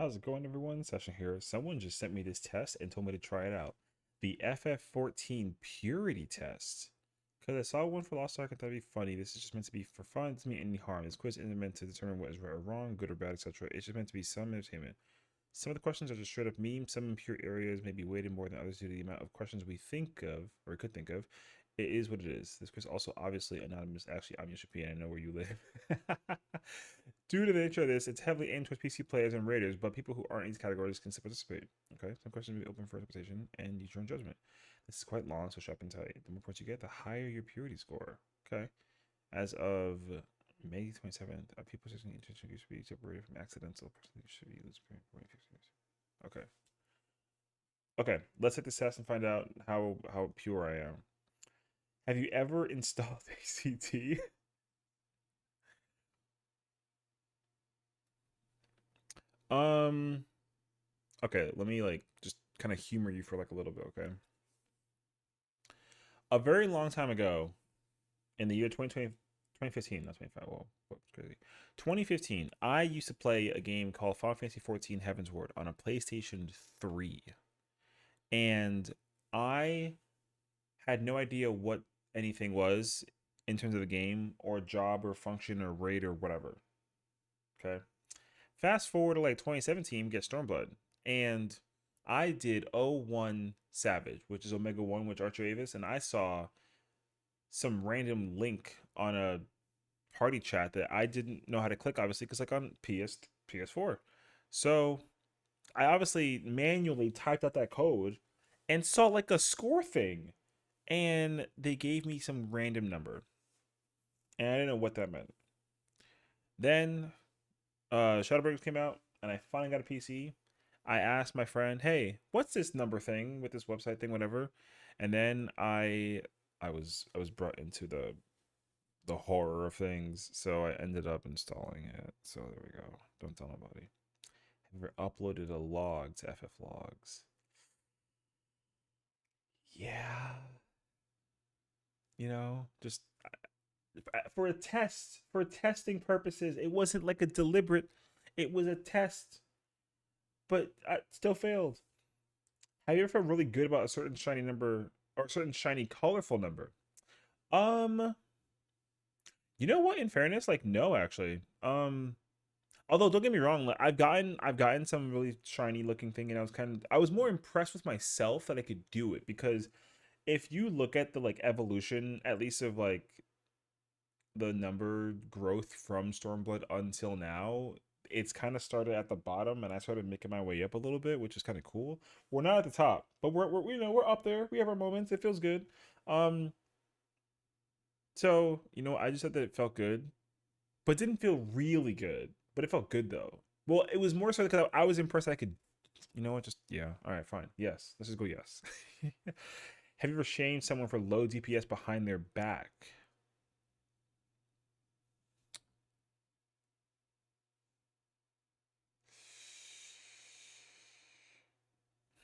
How's it going, everyone? Session here. Someone just sent me this test and told me to try it out. The FF14 Purity Test. Because I saw one for Lost Ark and thought it'd be funny. This is just meant to be for fun. It doesn't mean any harm. This quiz isn't meant to determine what is right or wrong, good or bad, etc. It's just meant to be some entertainment. Some of the questions are just straight up memes. Some impure areas may be weighted more than others due to the amount of questions we think of, or could think of. It is what it is. This quiz also obviously anonymous. Actually, I'm Yoshi and I know where you live. Due to the nature of this, it's heavily aimed towards PC players and raiders, but people who aren't in these categories can still participate. Okay, some questions will be open for interpretation and use your own judgment. This is quite long, so sharp and tight. The more points you get, the higher your purity score. Okay. As of May 27th, people using intention should be separated from accidental. Person should be lose point. Okay. Okay, let's take this test and find out how pure I am. Have you ever installed ACT? um okay, let me like just kind of humor you for like a little bit, okay? A very long time ago, in the year 2020, 2015, not 25, well, what's crazy. 2015, I used to play a game called Final Fantasy 14 Heaven's Ward on a PlayStation 3. And I had no idea what anything was in terms of the game or job or function or raid or whatever. Okay. Fast forward to like 2017, get Stormblood. And I did 01 Savage, which is Omega 1, which Archer Avis, and I saw some random link on a party chat that I didn't know how to click, obviously, because like on PS4. So I obviously manually typed out that code and saw like a score thing. And they gave me some random number. And I didn't know what that meant. Then Shadowbringers came out and I finally got a PC. I asked my friend, "Hey, what's this number thing with this website thing, whatever?" And then I was brought into the horror of things, so I ended up installing it. So there we go. Don't tell nobody. Have you ever uploaded a log to FF Logs? Yeah, just for a test, for testing purposes. It wasn't like a deliberate. It was a test, but I still failed. Have you ever felt really good about a certain shiny number or a certain shiny colorful number? Um, you know what? In fairness, like no, actually. Although don't get me wrong, like I've gotten some really shiny looking thing, and I was more impressed with myself that I could do it because if you look at the like evolution, at least of like the number growth from Stormblood until now, it's kind of started at the bottom, and I started making my way up a little bit, which is kind of cool. We're not at the top, but we're we're up there. We have our moments. It feels good. Um, so I just said that it felt good, but it didn't feel really good. But it felt good though. Well, it was more so because I was impressed. I could, just yeah. All right, fine. Yes, let's just go. Yes. Have you ever shamed someone for low DPS behind their back?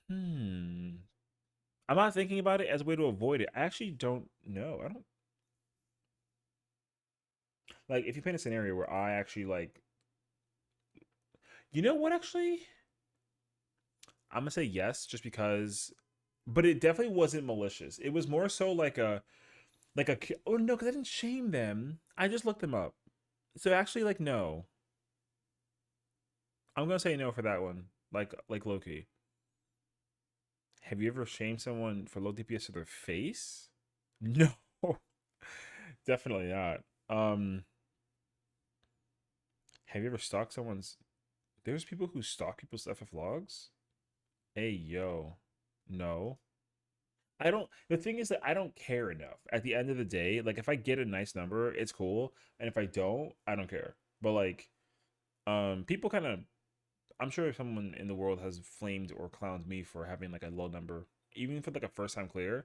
Hmm. I'm not thinking about it as a way to avoid it. I actually don't know. I don't like if you paint a scenario where I actually like, you know what? Actually, I'm gonna say yes, just because. But it definitely wasn't malicious. It was more so like a. Oh no, because I didn't shame them. I just looked them up. So actually, like no, I'm gonna say no for that one. Like Loki. Have you ever shamed someone for low DPS to their face? No, definitely not. Have you ever stalked someone's? There's people who stalk people's FF logs. Hey yo, no. I don't. The thing is that I don't care enough. At the end of the day, like if I get a nice number, it's cool, and if I don't, I don't care. But like, people kind of. I'm sure if someone in the world has flamed or clowned me for having like a low number, even for like a first time clear.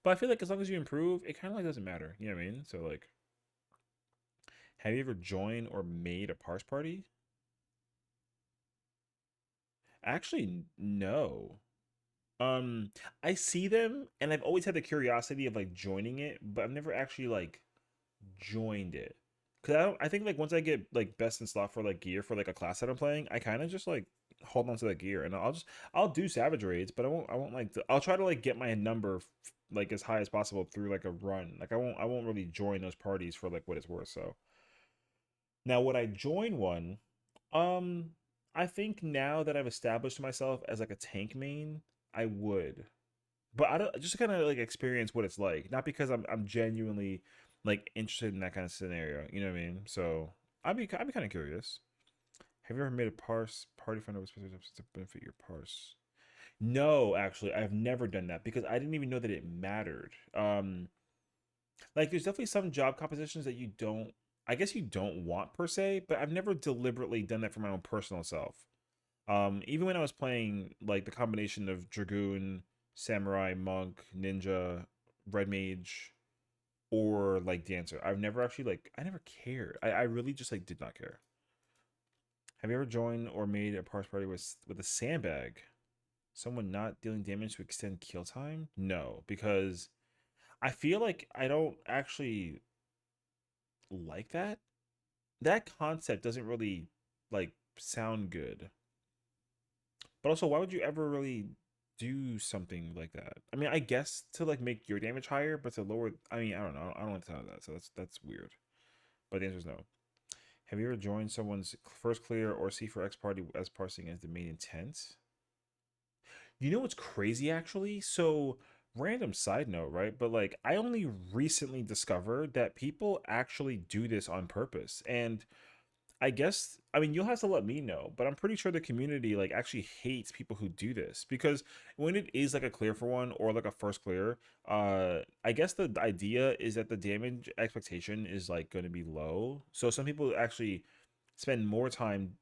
But I feel like as long as you improve, it kind of like doesn't matter. You know what I mean? So like, have you ever joined or made a parse party? Actually, no. Um, I see them, and I've always had the curiosity of like joining it, but I've never actually like joined it. Cause I think like once I get like best in slot for like gear for like a class that I'm playing, I kind of just like hold on to that gear, and I'll do savage raids, but I won't like I'll try to like get my number like as high as possible through like a run. Like I won't really join those parties for like what it's worth. So now would I join one? Um, I think now that I've established myself as like a tank main, I would. But I don't just to kind of like experience what it's like, not because I'm genuinely like interested in that kind of scenario. You know what I mean? So I'd be kind of curious. Have you ever made a party finder with specific to benefit your parse? No, actually, I've never done that because I didn't even know that it mattered. Like there's definitely some job compositions that you don't, I guess you don't want per se, but I've never deliberately done that for my own personal self. Even when I was playing like the combination of dragoon, samurai, monk, ninja, red mage, or like dancer, I've never actually like I never cared. I really just like did not care. Have you ever joined or made a parse party with a sandbag? Someone not dealing damage to extend kill time? No, because I feel like I don't actually like that. That concept doesn't really like sound good. But also, why would you ever really do something like that? I mean, I guess to like make your damage higher, but to lower. I mean, I don't know. I don't like the sound of that, so that's weird. But the answer is no. Have you ever joined someone's first clear or C4X party as parsing as the main intent? You know what's crazy actually? So, random side note, right? But like, I only recently discovered that people actually do this on purpose. And I guess, I mean, you'll have to let me know, but I'm pretty sure the community like actually hates people who do this because when it is like a clear for one or like a first clear, I guess the idea is that the damage expectation is like going to be low. So some people actually spend more time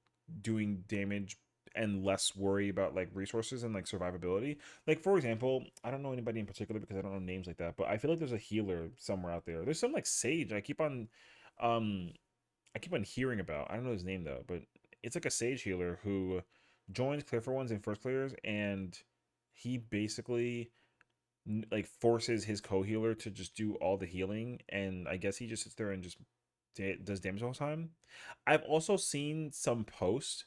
doing damage and less worry about like resources and like survivability. Like for example, I don't know anybody in particular because I don't know names like that, but I feel like there's a healer somewhere out there. There's some like sage. Um I keep on hearing about. I don't know his name though, but it's like a sage healer who joins clear for ones and first clears, and he basically like forces his co-healer to just do all the healing, and I guess he just sits there and just does damage all the time. I've also seen some posts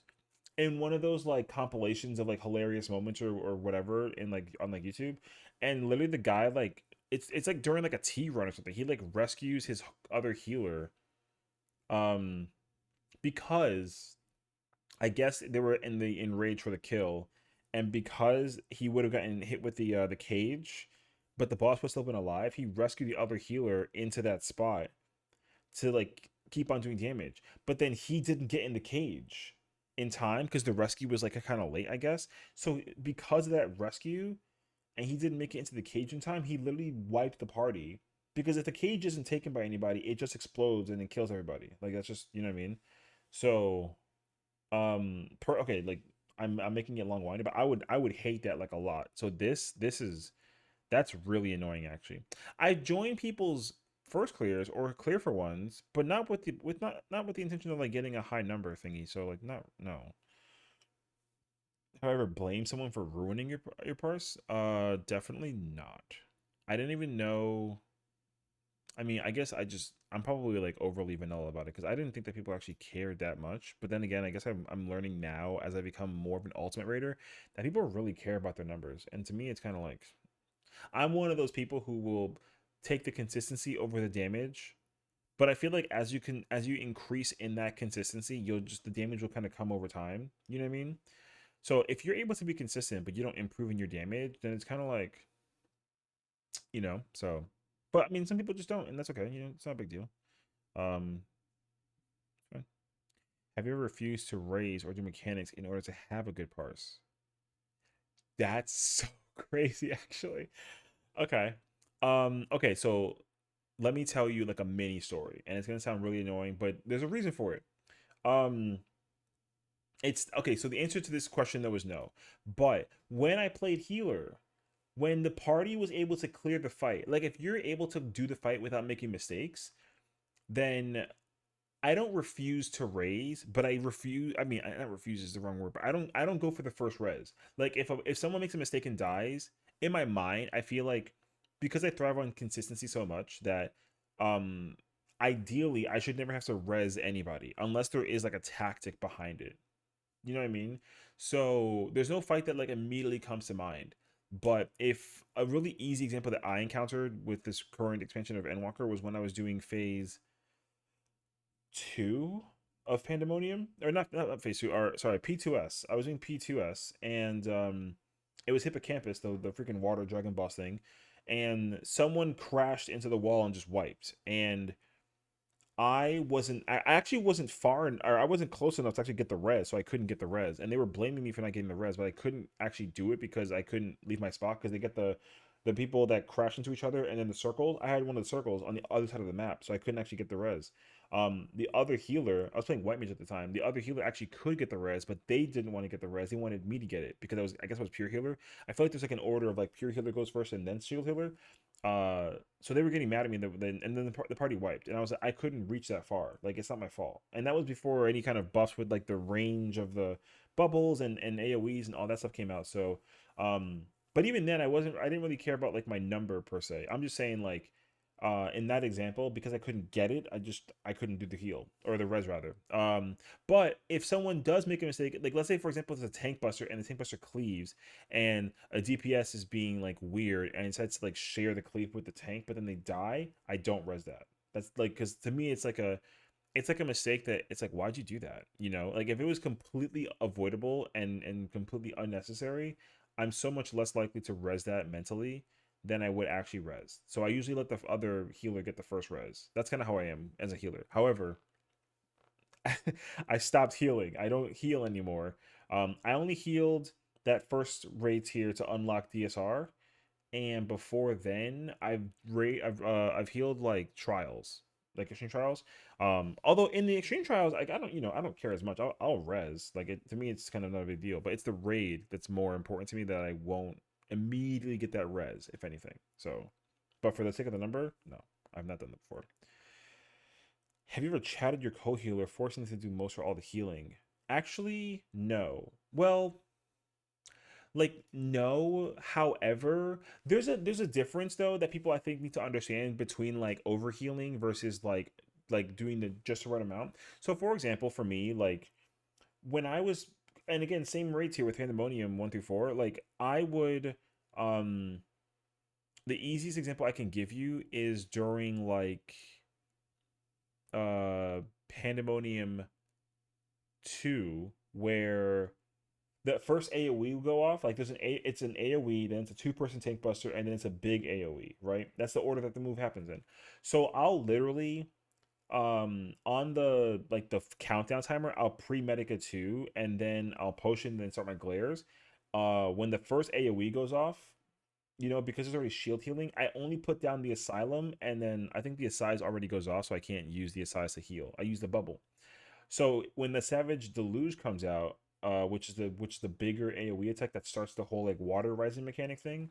in one of those like compilations of like hilarious moments or whatever in like on like YouTube, and literally the guy like it's like during like a T run or something. He like rescues his other healer um because I guess they were in the enrage for the kill, and because he would have gotten hit with the cage, but the boss was still been alive, he rescued the other healer into that spot to like keep on doing damage. But then he didn't get in the cage in time because the rescue was like kind of late, I guess. So because of that rescue, and he didn't make it into the cage in time, he literally wiped the party. Because if the cage isn't taken by anybody, it just explodes and it kills everybody. Like that's just you know what I mean. So okay, like I'm making it long winded, but I would hate that like a lot. So this is that's really annoying actually. I join people's first clears or clear for ones, but not with the with not with the intention of like getting a high number thingy. So like not no. However, blame someone for ruining your parse? Definitely not. I didn't even know. I mean, I guess I'm probably like overly vanilla about it because I didn't think that people actually cared that much. But then again, I guess I'm learning now as I become more of an ultimate raider that people really care about their numbers. And to me, it's kind of like I'm one of those people who will take the consistency over the damage. But I feel like as you increase in that consistency, you'll just the damage will kind of come over time. You know what I mean? So if you're able to be consistent, but you don't improve in your damage, then it's kind of like so. But I mean, some people just don't, and that's okay. It's not a big deal. Um, fine. Have you ever refused to raise or do mechanics in order to have a good parse? That's so crazy, actually. Okay. Okay, so let me tell you like a mini story, and it's gonna sound really annoying, but there's a reason for it. Um, it's okay, so the answer to this question though is no. But when I played healer, when the party was able to clear the fight, like if you're able to do the fight without making mistakes, then I don't refuse to raise, but I refuse. I mean, not refuse is the wrong word, but I don't go for the first res. Like if someone makes a mistake and dies, in my mind, I feel like because I thrive on consistency so much that um ideally I should never have to res anybody unless there is like a tactic behind it. You know what I mean? So there's no fight that like immediately comes to mind. But if a really easy example that I encountered with this current expansion of Endwalker was when I was doing phase two of Pandemonium, or not phase two, or sorry, P2S. I was doing P2S, and it was Hippocampus, the freaking water dragon boss thing, and someone crashed into the wall and just wiped. And I actually wasn't or I wasn't close enough to actually get the res, so I couldn't get the res. And they were blaming me for not getting the res, but I couldn't actually do it because I couldn't leave my spot because they get the people that crash into each other and then the circles. I had one of the circles on the other side of the map, so I couldn't actually get the res. The other healer, I was playing white mage at the time. The other healer actually could get the res, but they didn't want to get the res. They wanted me to get it because I guess I was pure healer. I feel like there's like an order of like pure healer goes first and then shield healer. So they were getting mad at me, and then the party wiped, and I was like, I couldn't reach that far. Like it's not my fault, and that was before any kind of buffs with like the range of the bubbles and AOE's and all that stuff came out. So, but even then, I didn't really care about like my number per se. I'm just saying like, in that example, because I couldn't get it, I couldn't do the heal or the res rather. But if someone does make a mistake, like let's say for example, it's a tank buster and the tank buster cleaves and a DPS is being like weird and decides to like share the cleave with the tank, but then they die, I don't res that. That's like because to me it's like a mistake that it's like why'd you do that? You know, like if it was completely avoidable and completely unnecessary, I'm so much less likely to res that mentally than I would actually res. So I usually let the other healer get the first res. That's kind of how I am as a healer. However, I stopped healing. I don't heal anymore. I only healed that first raid tier to unlock DSR, and before then, I've healed like trials, like extreme trials. Although in the extreme trials, like I don't care as much. I'll res like it to me. It's kind of not a big deal, but it's the raid that's more important to me that I won't immediately get that res if anything. So, but for the sake of the number, no, I've not done that before. Have you ever chatted your co-healer, forcing them to do most or all the healing? Actually, no. Well, like no. However, there's a difference though that people I think need to understand between like overhealing versus like doing the just the right amount. So for example, for me, like when I was and again, same rates here with Pandemonium 1 through 4, like I would the easiest example I can give you is during like Pandemonium 2 where the first AoE will go off. Like it's an AoE, then it's a two-person tank buster, and then it's a big AoE, right? That's the order that the move happens in. So I'll literally on the like the countdown timer, I'll pre-medic a two, and then I'll potion, then start my glares. When the first AoE goes off, because there's already shield healing, I only put down the asylum, and then I think the aside already goes off, so I can't use the aside to heal. I use the bubble. So when the Savage Deluge comes out, which is the bigger AoE attack that starts the whole like water rising mechanic thing,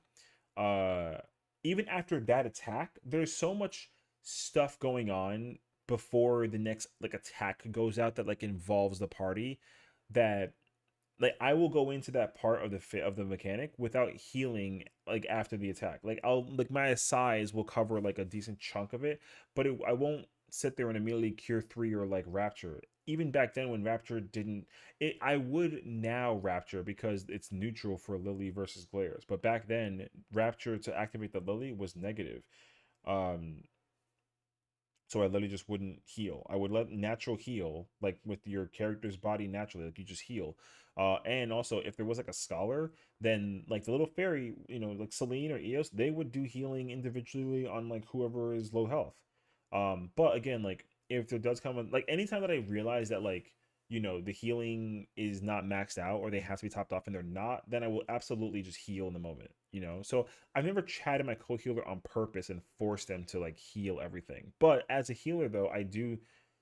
uh, even after that attack, there's so much stuff going on before the next like attack goes out that like involves the party that like I will go into that part of the mechanic without healing like after the attack. Like I'll like my size will cover like a decent chunk of it, but I won't sit there and immediately cure three or like rapture. Even back then when rapture didn't it I would now rapture because it's neutral for Lily versus glares. But back then rapture to activate the Lily was negative. Um so I literally just wouldn't heal. I would let natural heal, like with your character's body naturally, like you just heal. And also, if there was like a scholar, then like the little fairy, like Celine or Eos, they would do healing individually on like whoever is low health. But again, like if there does come like anytime that I realize that like the healing is not maxed out or they have to be topped off and they're not, then I will absolutely just heal in the moment. So I've never chatted my co-healer on purpose and forced them to like heal everything. But as a healer though, I do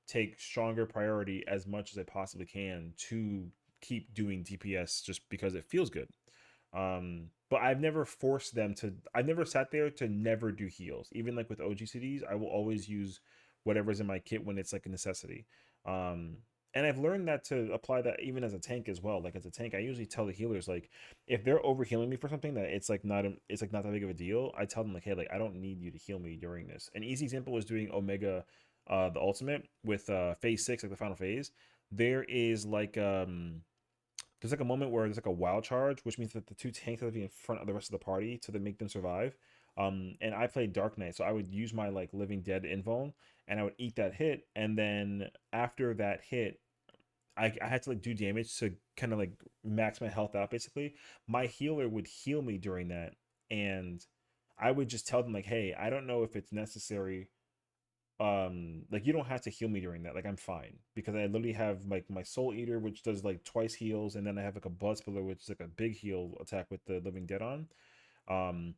take stronger priority as much as I possibly can to keep doing DPS just because it feels good. But I've never forced them to I've never sat there to never do heals. Even like with OGCDs, I will always use whatever's in my kit when it's like a necessity. Um and I've learned that to apply that even as a tank as well. Like as a tank, I usually tell the healers like if they're over healing me for something that it's like not that big of a deal, I tell them like, hey, like I don't need you to heal me during this. An easy example was doing Omega the ultimate with phase 6, like the final phase. There is like There's like a moment where there's like a wild charge, which means that the two tanks have to be in front of the rest of the party to then make them survive. And I played Dark Knight, so I would use my like Living Dead invuln, and I would eat that hit, and then after that hit, I had to like do damage to kind of like max my health out basically. My healer would heal me during that, and I would just tell them like, hey, I don't know if it's necessary, like you don't have to heal me during that, like I'm fine, because I literally have like my Soul Eater, which does like twice heals, and then I have like a Blood Spiller, which is like a big heal attack with the Living Dead on. um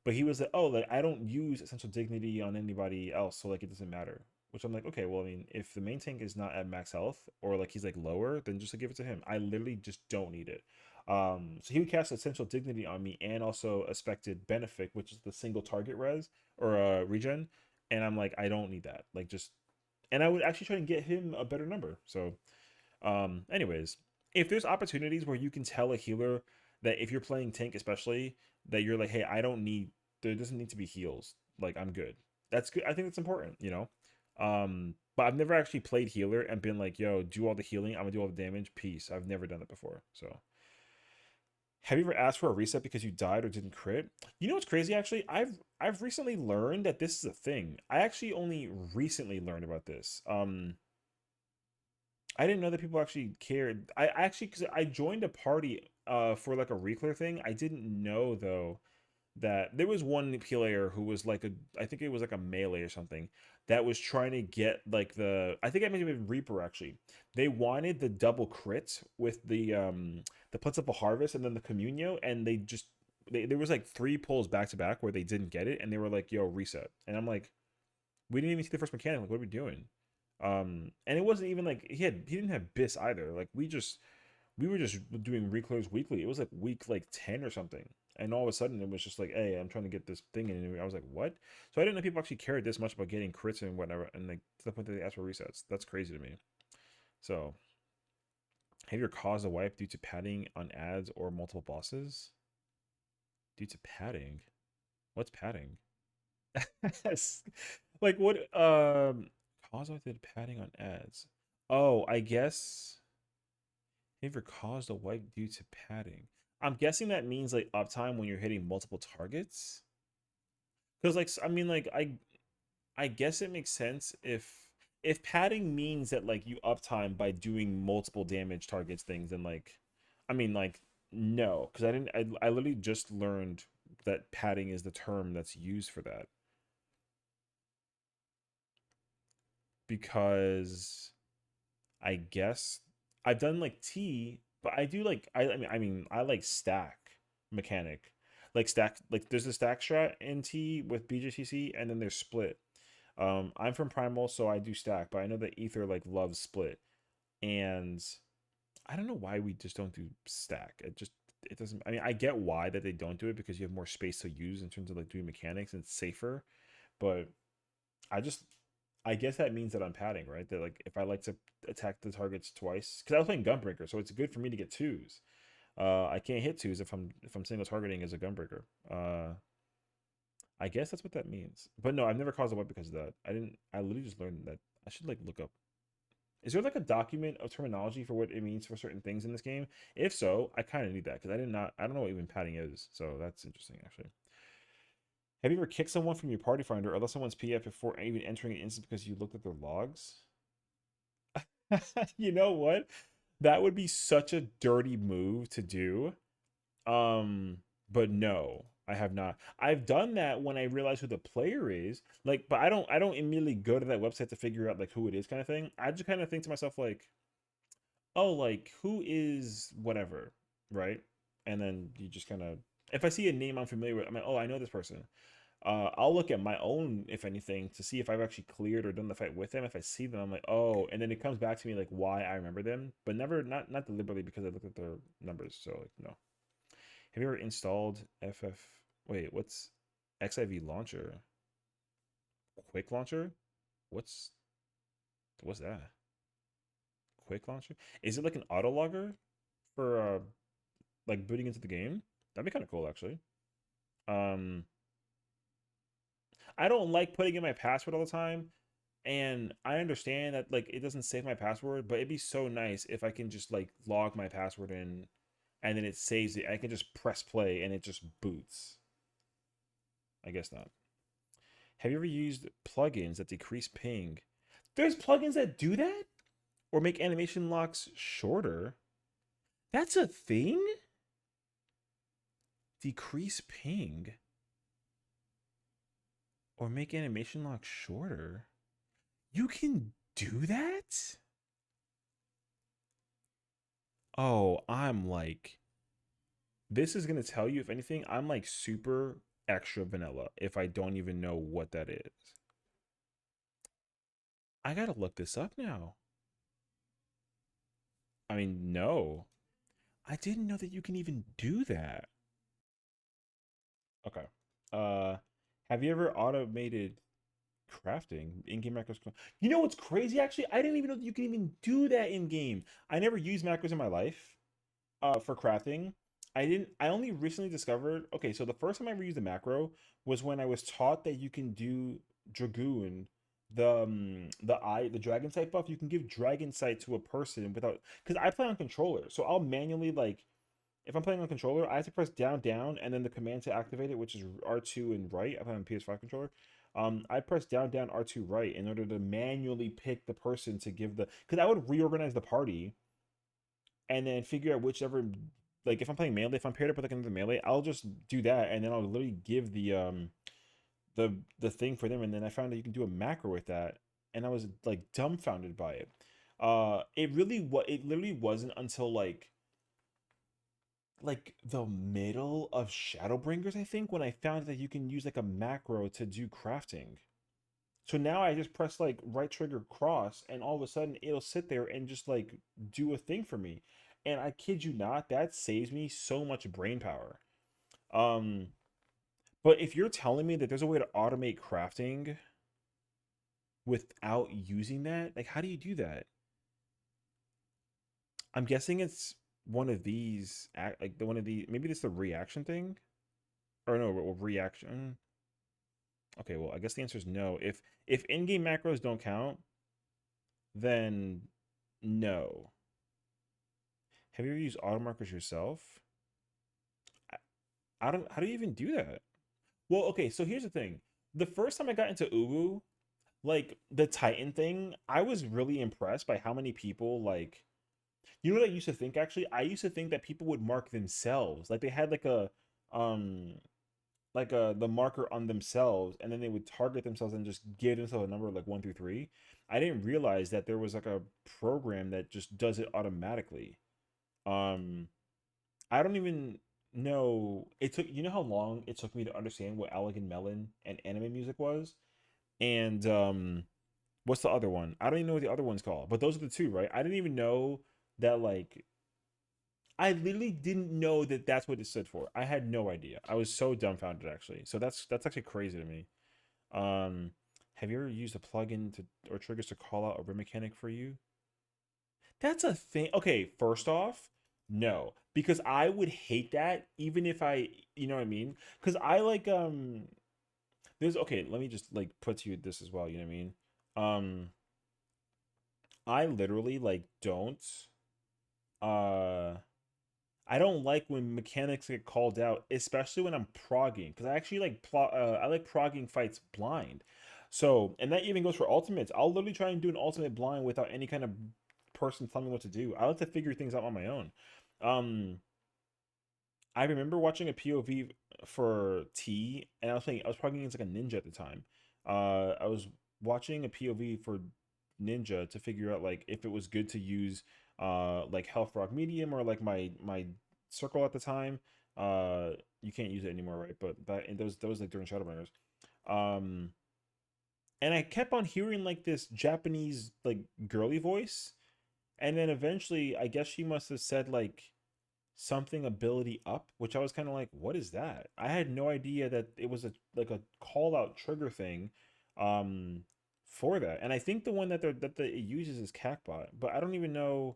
but he was like, oh, like I don't use Essential Dignity on anybody else, so like it doesn't matter. Which I'm like, okay, well, I mean, if the main tank is not at max health, or like he's like lower, then just like give it to him. I literally just don't need it. So he would cast Essential Dignity on me, and also Expected Benefit, which is the single target res or regen. And I'm like, I don't need that. Like just, and I would actually try and get him a better number. So anyways, if there's opportunities where you can tell a healer that if you're playing tank, especially, that you're like, hey, I don't need, there doesn't need to be heals. Like I'm good. That's good. I think that's important, you know? But I've never actually played healer and been like, yo, do all the healing. I'm gonna do all the damage. Peace. I've never done that before. So have you ever asked for a reset because you died or didn't crit? You know what's crazy actually? I've recently learned that this is a thing. I actually only recently learned about this. I didn't know that people actually cared. I actually, because I joined a party for like a reclear thing. I didn't know though that there was one player who was like a, I think it was like a melee or something, that was trying to get like the, I think I might have been Reaper actually. They wanted the double crit with the Plentiful Harvest and then the Communio, and they just, there was like three pulls back to back where they didn't get it, and they were like, yo, reset. And I'm like, we didn't even see the first mechanic. Like, what are we doing? And it wasn't even like he didn't have Biss either. Like we were just doing reclares weekly. It was like week like 10 or something. And all of a sudden it was just like, hey, I'm trying to get this thing in. And I was like, what? So I didn't know people actually cared this much about getting crits and whatever, and like to the point that they asked for resets. That's crazy to me. So have you ever caused a wipe due to padding on ads or multiple bosses? Due to padding? What's padding? Like what cause I did padding on ads. Oh, I guess have you ever caused a wipe due to padding? I'm guessing that means like uptime when you're hitting multiple targets. Because like I mean like I guess it makes sense if padding means that like you uptime by doing multiple damage targets things, then like I mean like no, because I literally just learned that padding is the term that's used for that, because I guess I've done like T, but I do like I mean I like stack mechanic. Like stack, like there's a stack strat in T with BJCC, and then there's split. I'm from Primal, so I do stack, but I know that Ether like loves split. And I don't know why we just don't do stack. It doesn't, I mean I get why that they don't do it, because you have more space to use in terms of like doing mechanics and it's safer, but I just I guess that means that I'm padding, right? That like if I like to attack the targets twice, because I was playing Gunbreaker, so it's good for me to get twos. I can't hit twos if I'm single targeting as a Gunbreaker. I guess that's what that means. But no, I've never caused a wipe because of that. I didn't. I literally just learned that. I should like look up. Is there like a document of terminology for what it means for certain things in this game? If so, I kind of need that, because I did not. I don't know what even padding is. So that's interesting actually. Have you ever kicked someone from your party finder or left someone's PF before even entering an instance because you looked at their logs? You know what? That would be such a dirty move to do. Um, but no, I have not. I've done that when I realize who the player is. Like, but I don't immediately go to that website to figure out like who it is kind of thing. I just kind of think to myself like, oh, like who is whatever, right? And then you just kind of, if I see a name I'm familiar with, I'm like, oh, I know this person. I'll look at my own, if anything, to see if I've actually cleared or done the fight with them. If I see them, I'm like, oh, and then it comes back to me like why I remember them, but never, not deliberately, because I looked at their numbers. So like, no. Have you ever installed FF? Wait, what's XIV launcher? Quick launcher? What's what's that? Quick launcher? Is it like an auto logger for like booting into the game? That'd be kind of cool actually. Um, I don't like putting in my password all the time, And I understand that like it doesn't save my password, but it'd be so nice if I can just like log my password in and then it saves it. I can just press play and it just boots. I guess not. Have you ever used plugins that decrease ping? There's plugins that do that or make animation locks shorter. That's a thing? Decrease ping or make animation locks shorter? You can do that? Oh, I'm like, this is going to tell you, if anything, I'm like super extra vanilla if I don't even know what that is. I got to look this up now. I mean, no, I didn't know that you can even do that. Okay. Uh, have you ever automated crafting in-game macros? You know what's crazy? Actually, I didn't even know that you can even do that in game. I never used macros in my life. For crafting. I didn't. I only recently discovered. Okay, so the first time I ever used a macro was when I was taught that you can do dragoon, the dragon sight buff. You can give dragon sight to a person without, because I play on controller, so I'll manually like, if I'm playing on controller, I have to press down down and then the command to activate it, which is R2 and right. I play on PS5 controller. I press down down R2 right in order to manually pick the person to give the, because I would reorganize the party and then figure out whichever, like if I'm playing melee, if I'm paired up with like another melee, I'll just do that and then I'll literally give the thing for them, and then I found that you can do a macro with that, and I was like dumbfounded by it. It literally wasn't until like the middle of Shadowbringers, I think, when I found that you can use like a macro to do crafting. So now I just press like right trigger cross, and all of a sudden it'll sit there and just like do a thing for me. And I kid you not, that saves me so much brain power. Um, but if you're telling me that there's a way to automate crafting without using that, like how do you do that? I'm guessing it's one of these, like the one of the, maybe it's the reaction thing, or no, reaction. Okay, well I guess the answer is no. If in-game macros don't count, then no. Have you ever used auto markers yourself? I, I don't. How do you even do that? Well, okay. So here's the thing. The first time I got into Uwu, like the Titan thing, I was really impressed by how many people like. You know what I used to think? Actually, I used to think that people would mark themselves. Like they had um, like a the marker on themselves, and then they would target themselves and just give themselves a number like 1 through 3. I didn't realize that there was like a program that just does it automatically. Um, I don't even know. It took, you know how long it took me to understand what Elegant Melon and anime music was? And what's the other one? I don't even know what the other one's called. But those are the two, right? I didn't even know that like I literally didn't know that that's what it stood for. I had no idea. I was so dumbfounded actually. So that's actually crazy to me. Um have you ever used a plugin to or triggers to call out a rim mechanic for you? That's a thing. Okay, first off, no, because I would hate that even if I, you know what I mean? Because I like there's okay, let me just like put to you this as well, you know what I mean? Um I literally like don't uh I don't like when mechanics get called out, especially when I'm progging, because I actually like I like progging fights blind. So, and that even goes for ultimates. I'll literally try and do an ultimate blind without any kind of person telling me what to do. I like to figure things out on my own. Um, I remember watching a POV for T, and I was progging against like a ninja at the time. I was watching a POV for ninja to figure out like if it was good to use like health rock medium or like my circle at the time. You can't use it anymore, right? But that and those like during Shadowbringers. Um, and I kept on hearing like this Japanese like girly voice, and then eventually I guess she must have said like something ability up, which I was kind of like, what is that? I had no idea that it was a like a call out trigger thing um for that. And I think the one that it uses is Cacbot, but I don't even know,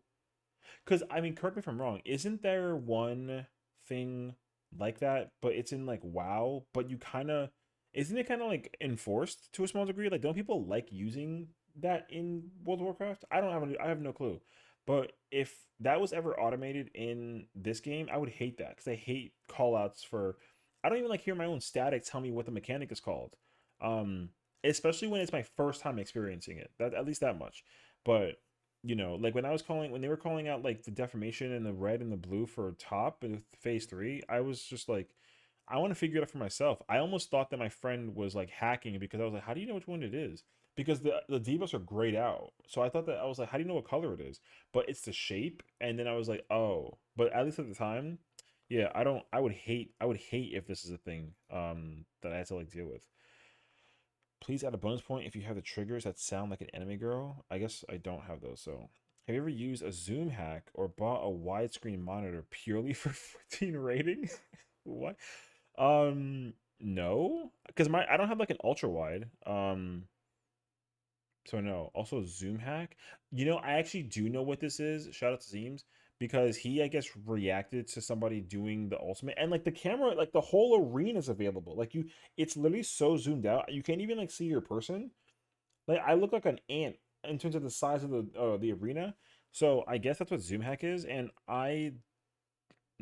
because I mean, correct me if I'm wrong, isn't there one thing like that, but it's in like WoW, but you kind of, isn't it kind of like enforced to a small degree? Like, don't people like using that in World of Warcraft? I have no clue. But if that was ever automated in this game, I would hate that because I hate callouts for. I don't even like hear my own static tell me what the mechanic is called. Um, Especially when it's my first time experiencing it. That at least that much. But like when they were calling out like the deformation and the red and the blue for top in phase three, I was just like, I want to figure it out for myself. I almost thought that my friend was like hacking because I was like, how do you know which one it is? Because the debuffs are grayed out. So I thought that I was like, how do you know what color it is? But it's the shape. And then I was like, oh. But at least at the time, yeah, I would hate if this is a thing that I had to like deal with. Please add a bonus point if you have the triggers that sound like an enemy girl. I guess I don't have those. So, have you ever used a zoom hack or bought a widescreen monitor purely for 14 rating? What? No, because my I don't have like an ultra wide. So no. Also zoom hack. I actually do know what this is. Shout out to Zeems because he, I guess, reacted to somebody doing the ultimate, and like the camera, like the whole arena is available. Like it's literally so zoomed out, you can't even like see your person. Like I look like an ant in terms of the size of the arena. So I guess that's what zoom hack is, and I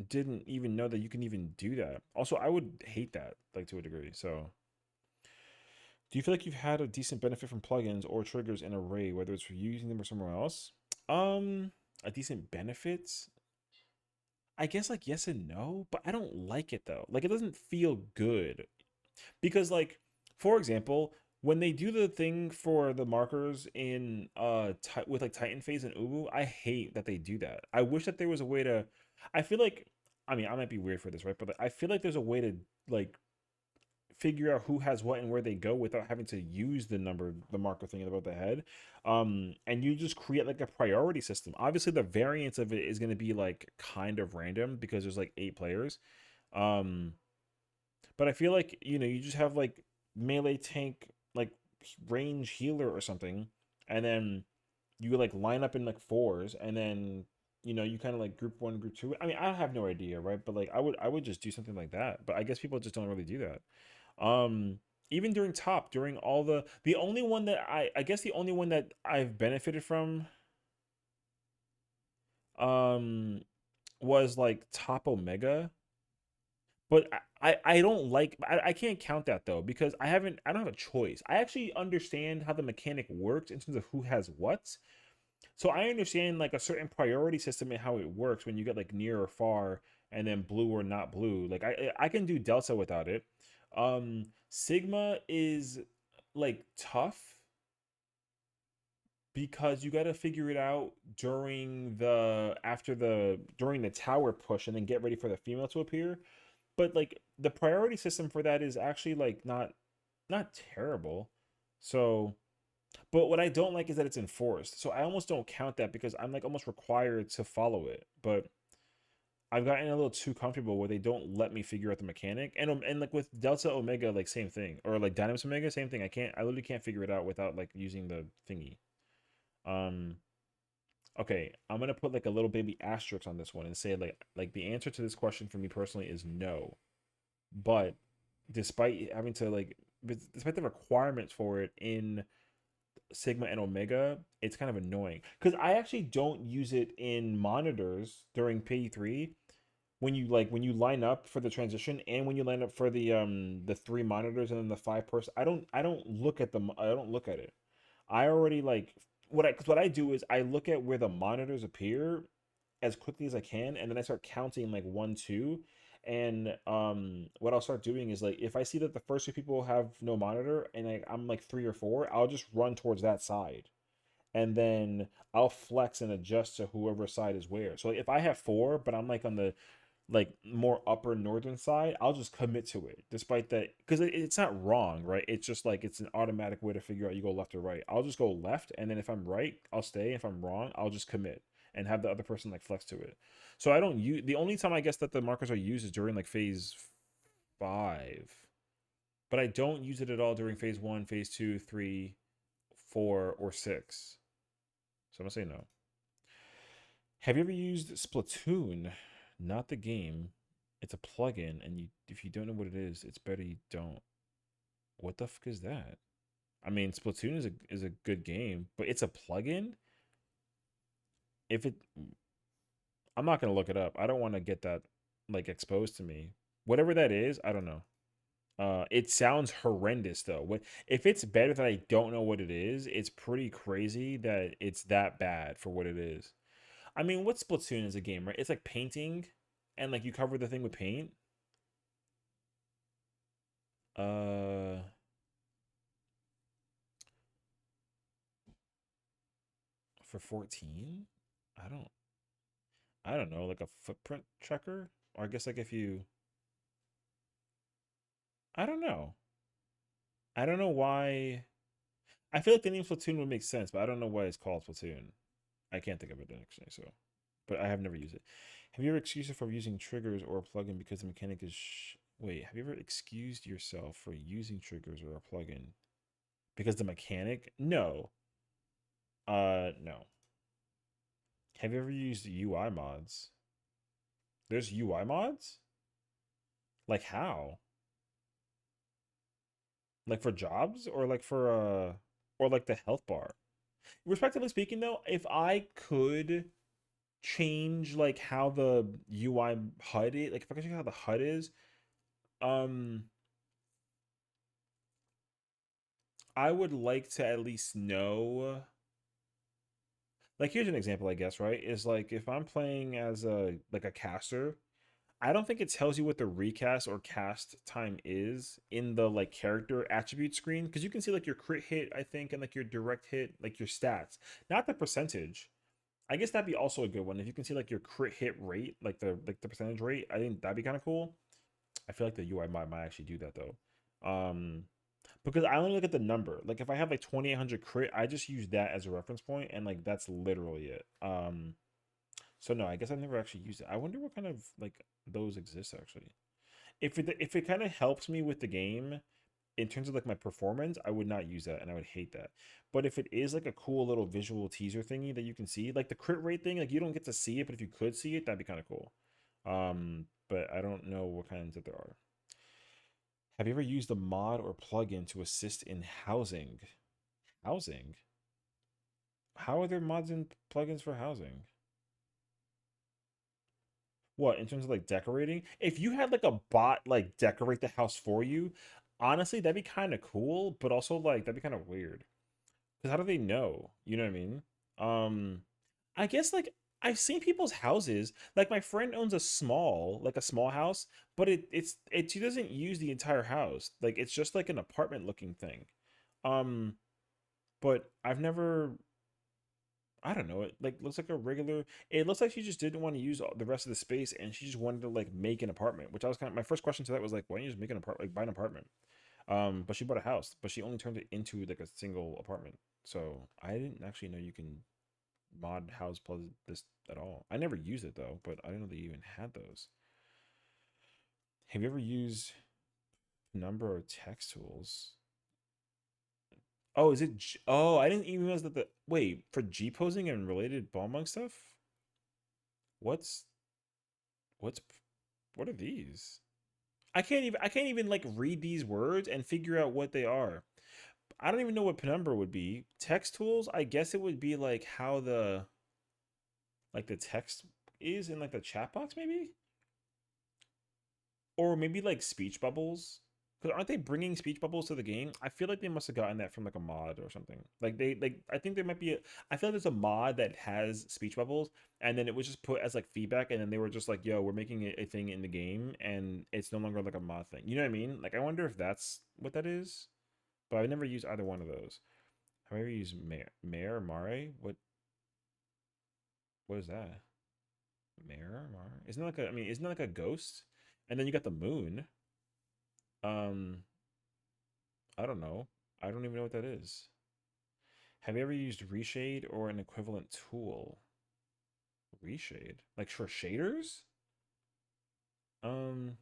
didn't even know that you can even do that. Also, I would hate that like to a degree. So do you feel like you've had a decent benefit from plugins or triggers in Array, whether it's for using them or somewhere else? Um, a decent benefit? I guess like yes and no, but I don't like it though. Like it doesn't feel good because like for example, when they do the thing for the markers in with like Titan Phase and Ubu, I hate that they do that. I wish that there was a way to. I feel like I mean I might be weird for this, right? But I feel like there's a way to like figure out who has what and where they go without having to use the marker thing above the head. And you just create like a priority system. Obviously, the variance of it is going to be like kind of random because there's like 8 players. Um, but I feel like you just have like melee tank, like range healer or something, and then you like line up in like fours, and then you kind of like group one, group two. I mean, I have no idea, right? But like I would just do something like that. But I guess people just don't really do that. Um, Even during top, during all the only one that I guess the only one that I've benefited from um was like top Omega, but I don't like I can't count that though because I don't have a choice. I actually understand how the mechanic works in terms of who has what. So I understand like a certain priority system and how it works when you get like near or far and then blue or not blue. Like I can do Delta without it. Sigma is like tough because you got to figure it out during the tower push and then get ready for the female to appear. But like the priority system for that is actually like not terrible. So but what I don't like is that it's enforced. So I almost don't count that because I'm like almost required to follow it. But I've gotten a little too comfortable where they don't let me figure out the mechanic. And like with Delta Omega, like same thing. Or like Dynamis Omega, same thing. I literally can't figure it out without like using the thingy. Um okay, I'm gonna put like a little baby asterisk on this one and say like the answer to this question for me personally is no. But despite having to like despite the requirements for it in Sigma and Omega, it's kind of annoying because I actually don't use it in monitors during P3 when you line up for the transition and when you line up for the 3 monitors and then the 5 person. I don't look at them. I don't look at it. I already like what I do is I look at where the monitors appear as quickly as I can, and then I start counting like 1, 2. And what I'll start doing is like if I see that the first 2 people have no monitor and I'm like 3 or 4, I'll just run towards that side, and then I'll flex and adjust to whoever side is where. So like, if I have 4, but I'm like on the like more upper northern side, I'll just commit to it, despite that because it's not wrong, right? It's just like it's an automatic way to figure out you go left or right. I'll just go left, and then if I'm right, I'll stay. If I'm wrong, I'll just commit and have the other person like flex to it. So I don't use the only time I guess that the markers are used is during like phase 5, but I don't use it at all during phase 1, phase 2, 3, 4, or 6. So I'm gonna say no. Have you ever used Splatoon? Not the game. It's a plugin, and if you don't know what it is, it's better you don't. What the fuck is that? I mean, Splatoon is a good game, but it's a plugin. If it, I'm not gonna look it up. I don't want to get that like exposed to me. Whatever that is, I don't know. It sounds horrendous though. What if it's better that I don't know what it is? It's pretty crazy that it's that bad for what it is. I mean, what Splatoon is a game, right? It's like painting, and like you cover the thing with paint. Uh, for 14, I don't, I don't know, like a footprint checker, or I guess like if you, I don't know. I don't know why. I feel like the name Splatoon would make sense, but I don't know why it's called Splatoon. I can't think of it actually. So, but I have never used it. Have you ever excused yourself for using triggers or a plugin because the mechanic is? Wait, have you ever excused yourself for using triggers or a plugin because the mechanic? No. No. Have you ever used UI mods? There's UI mods? Like how? Like for jobs or like for or like the health bar? Respectively speaking though, if I could change like how the UI HUD is, like if I could change how the HUD is, um I would like to at least know, like here's an example I guess, right? Is like if I'm playing as a like a caster, I don't think it tells you what the recast or cast time is in the like character attribute screen because you can see like your crit hit, I think, and like your direct hit, like your stats, not the percentage. I guess that'd be also a good one if you can see like your crit hit rate, like the percentage rate. I think that'd be kind of cool. I feel like the UI might actually do that though, because I only look at the number. Like if I have like 2800 crit, I just use that as a reference point, and like that's literally it. So no, I guess I've never actually used it. I wonder what kind of like those exist actually. If it kind of helps me with the game in terms of like my performance, I would not use that and I would hate that. But if it is like a cool little visual teaser thingy that you can see, like the crit rate thing, like you don't get to see it, but if you could see it, that'd be kind of cool. But I don't know what kinds that there are. Have you ever used a mod or plugin to assist in housing? Housing? How are there mods and plugins for housing? What, in terms of like decorating? If you had like a bot like decorate the house for you, honestly, that'd be kind of cool, but also like that'd be kind of weird. Because how do they know? You know what I mean? Um, I guess like I've seen people's houses. Like my friend owns like a small house, but she doesn't use the entire house. Like it's just like an apartment looking thing. Um, but I've never, I don't know. It like looks like a regular. It looks like she just didn't want to use the rest of the space, and she just wanted to like make an apartment. Which I was kind of my first question to that was like, why don't you just make an apartment, like buy an apartment? But she bought a house, but she only turned it into like a single apartment. So I didn't actually know you can mod house plus this at all. I never used it though, but I didn't know they even had those. Have you ever used number or text tools? Oh, is it? Oh, I didn't even realize that the wait for G posing and related ball mug stuff. What's what's what are these? I can't even like read these words and figure out what they are. I don't even know what penumbra would be. Text tools, I guess it would be like how the text is in like the chat box maybe? Or maybe like speech bubbles. Because aren't they bringing speech bubbles to the game? I feel like they must have gotten that from like a mod or something. Like I think there might be I feel like there's a mod that has speech bubbles, and then it was just put as like feedback, and then they were just like, "Yo, we're making it a thing in the game, and it's no longer like a mod thing." You know what I mean? Like I wonder if that's what that is. But I've never used either one of those. Have I ever used Mare or Mare? What is that? Mare Mare? Isn't that like a? I mean, isn't that like a ghost? And then you got the moon. Um, I don't know. I don't even know what that is. Have you ever used reshade or an equivalent tool? Reshade? Like for shaders? Um,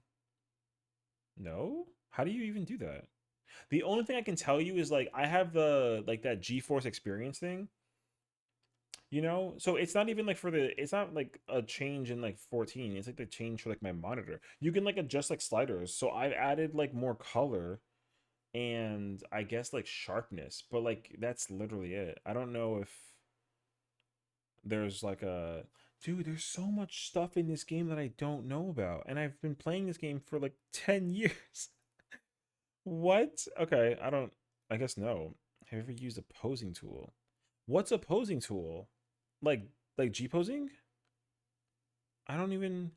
no. How do you even do that? The only thing I can tell you is like I have the like that GeForce experience thing, So it's not even like it's not like a change in like 14. It's like the change for like my monitor. You can like adjust like sliders. So I've added like more color. and I guess like sharpness, but like that's literally it. I don't know if there's like a dude, there's so much stuff in this game that I don't know about, and I've been playing this game for like 10 years. What? Okay, I don't. I guess no. Have you ever used a posing tool? What's a posing tool? Like like G posing? I don't even.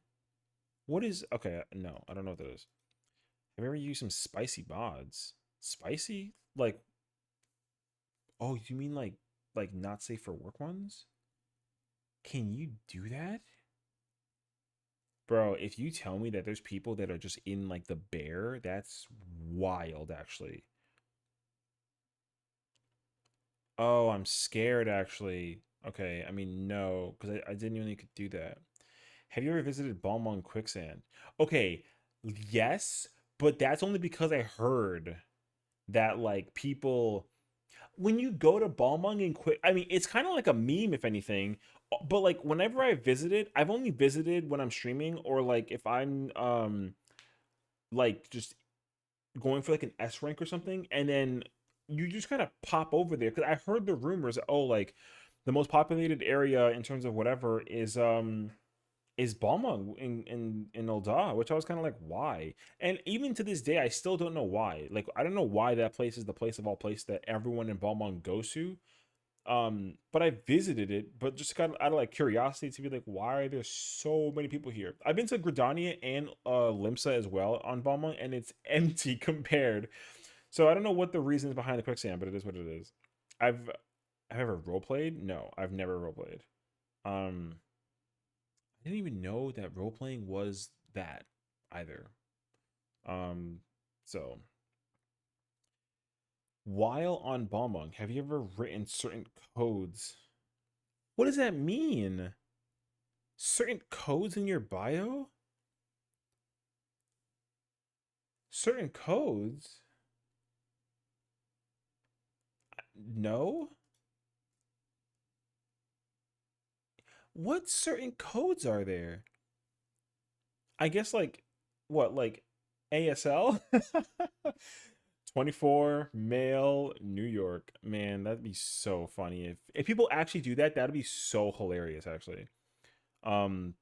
What is? Okay, no, I don't know what that is. Have you ever used some spicy mods? Spicy? Like, oh, you mean like not safe for work ones? Can you do that? Bro, if you tell me that there's people that are just in like the bear, that's wild actually. Oh, I'm scared actually. Okay, I mean no, because I didn't even know you could do that. Have you ever visited Balmung Quicksand? Okay, yes, but that's only because I heard that like people when you go to Balmung and Quick, I mean it's kind of like a meme if anything. But like whenever I visited, I've only visited when I'm streaming or like if I'm like just going for like an S rank or something, and then you just kind of pop over there because I heard the rumors that, oh like the most populated area in terms of whatever is Balmung in Ul'dah, which I was kind of like why, and even to this day I still don't know why. Like I don't know why that place is the place of all places that everyone in Balmung goes to. But I visited it, but just got out of like curiosity to be like, why are there so many people here? I've been to Gridania and Limsa as well on Balmung, and it's empty compared. So I don't know what the reasons behind the quicksand, but it is what it is. I've have I ever role played? No, I've never role played. Um, I didn't even know that role playing was that either. Um, so while on Balmung, have you ever written certain codes? What does that mean? Certain codes in your bio? Certain codes? No? What certain codes are there? I guess like what, like ASL? 24 male New York. Man, that'd be so funny if people actually do that. That'd be so hilarious actually.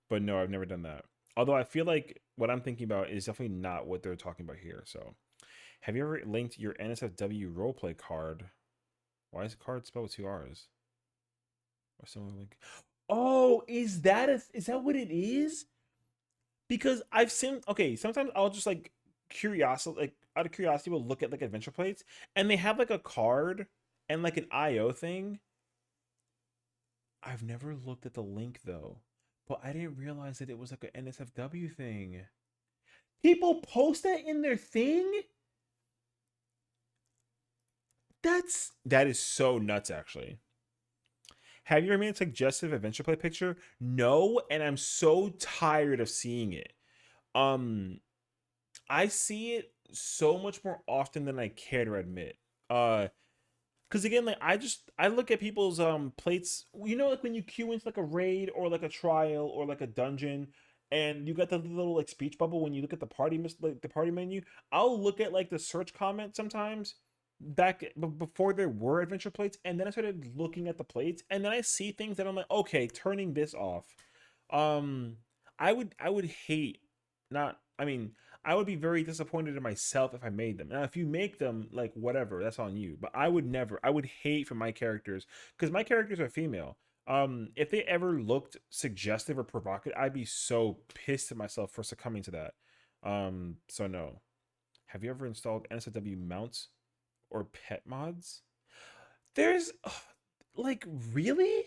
But no, I've never done that. Although I feel like what I'm thinking about is definitely not what they're talking about here. So, have you ever linked your NSFW roleplay card? Why is the card spelled with two R's? Or someone like, oh, is that what it is? Because I've seen, okay, sometimes I'll just like curiosity, like out of curiosity, will look at like adventure plates, and they have like a card and like an IO thing. I've never looked at the link though, but I didn't realize that it was like an NSFW thing. People post that in their thing. That is so nuts, actually. Have you ever made a suggestive adventure play picture? No, and I'm so tired of seeing it. Um, I see it so much more often than I care to admit. Because again, like I look at people's plates. You know, like when you queue into like a raid or like a trial or like a dungeon, and you got the little like speech bubble when you look at the like the party menu. I'll look at like the search comment sometimes before there were adventure plates, and then I started looking at the plates, and then I see things that I'm like, okay, turning this off. Um, I would hate not. I mean, I would be very disappointed in myself if I made them. Now, if you make them, like whatever, that's on you. But I would never. I would hate for my characters because my characters are female. If they ever looked suggestive or provocative, I'd be so pissed at myself for succumbing to that. So no. Have you ever installed NSFW mounts or pet mods? There's like really?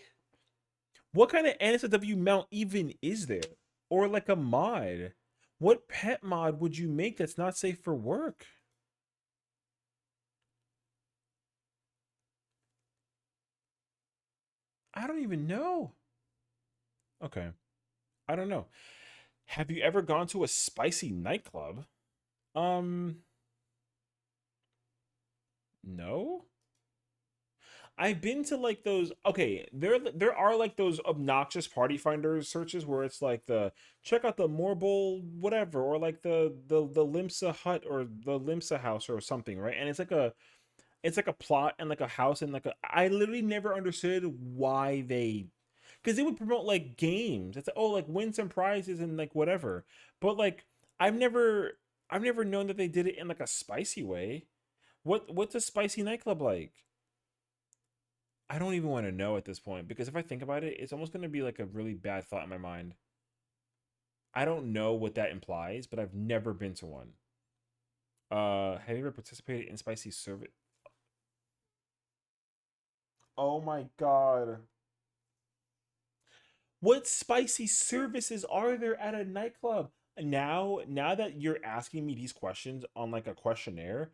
What kind of NSFW mount even is there? Or like a mod? What pet mod would you make that's not safe for work? I don't even know. Okay. I don't know. Have you ever gone to a spicy nightclub? Um, no. I've been to like those. Okay, there are like those obnoxious party finder searches where it's like the check out the Morble whatever, or like the Limsa hut or the Limsa house or something, right? And it's like a plot and like a house and like a. I literally never understood why they, because they would promote like games. It's like, oh, like win some prizes and like whatever. But like I've never I've never known that they did it in like a spicy way. What's a spicy nightclub like? I don't even want to know at this point because if I think about it, it's almost going to be like a really bad thought in my mind. I don't know what that implies, but I've never been to one. Have you ever participated in spicy service? Oh my god. What spicy services are there at a nightclub? Now that you're asking me these questions on like a questionnaire,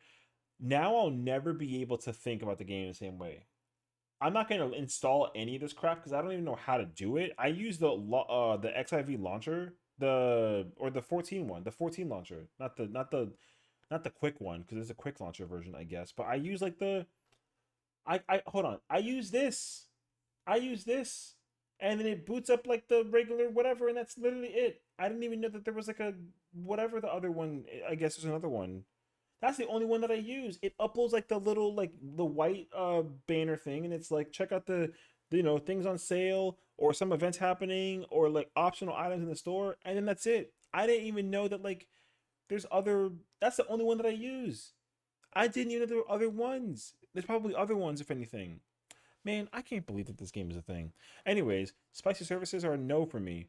now I'll never be able to think about the game the same way. I'm not gonna install any of this crap because I don't even know how to do it. I use the XIV launcher, the 14 one, the 14 launcher, not the quick one because there's a quick launcher version, I guess. But I use like I hold on. I use this, and then it boots up like the regular whatever, and that's literally it. I didn't even know that there was like a whatever the other one. I guess there's another one. That's the only one that I use. It uploads like the little like the white banner thing, and it's like check out the things on sale or some events happening or like optional items in the store, and then that's it. I didn't even know that like there's other. That's the only one that I use. I didn't even know there were other ones. There's probably other ones if anything. Man, I can't believe that this game is a thing. Anyways, spicy services are a no for me.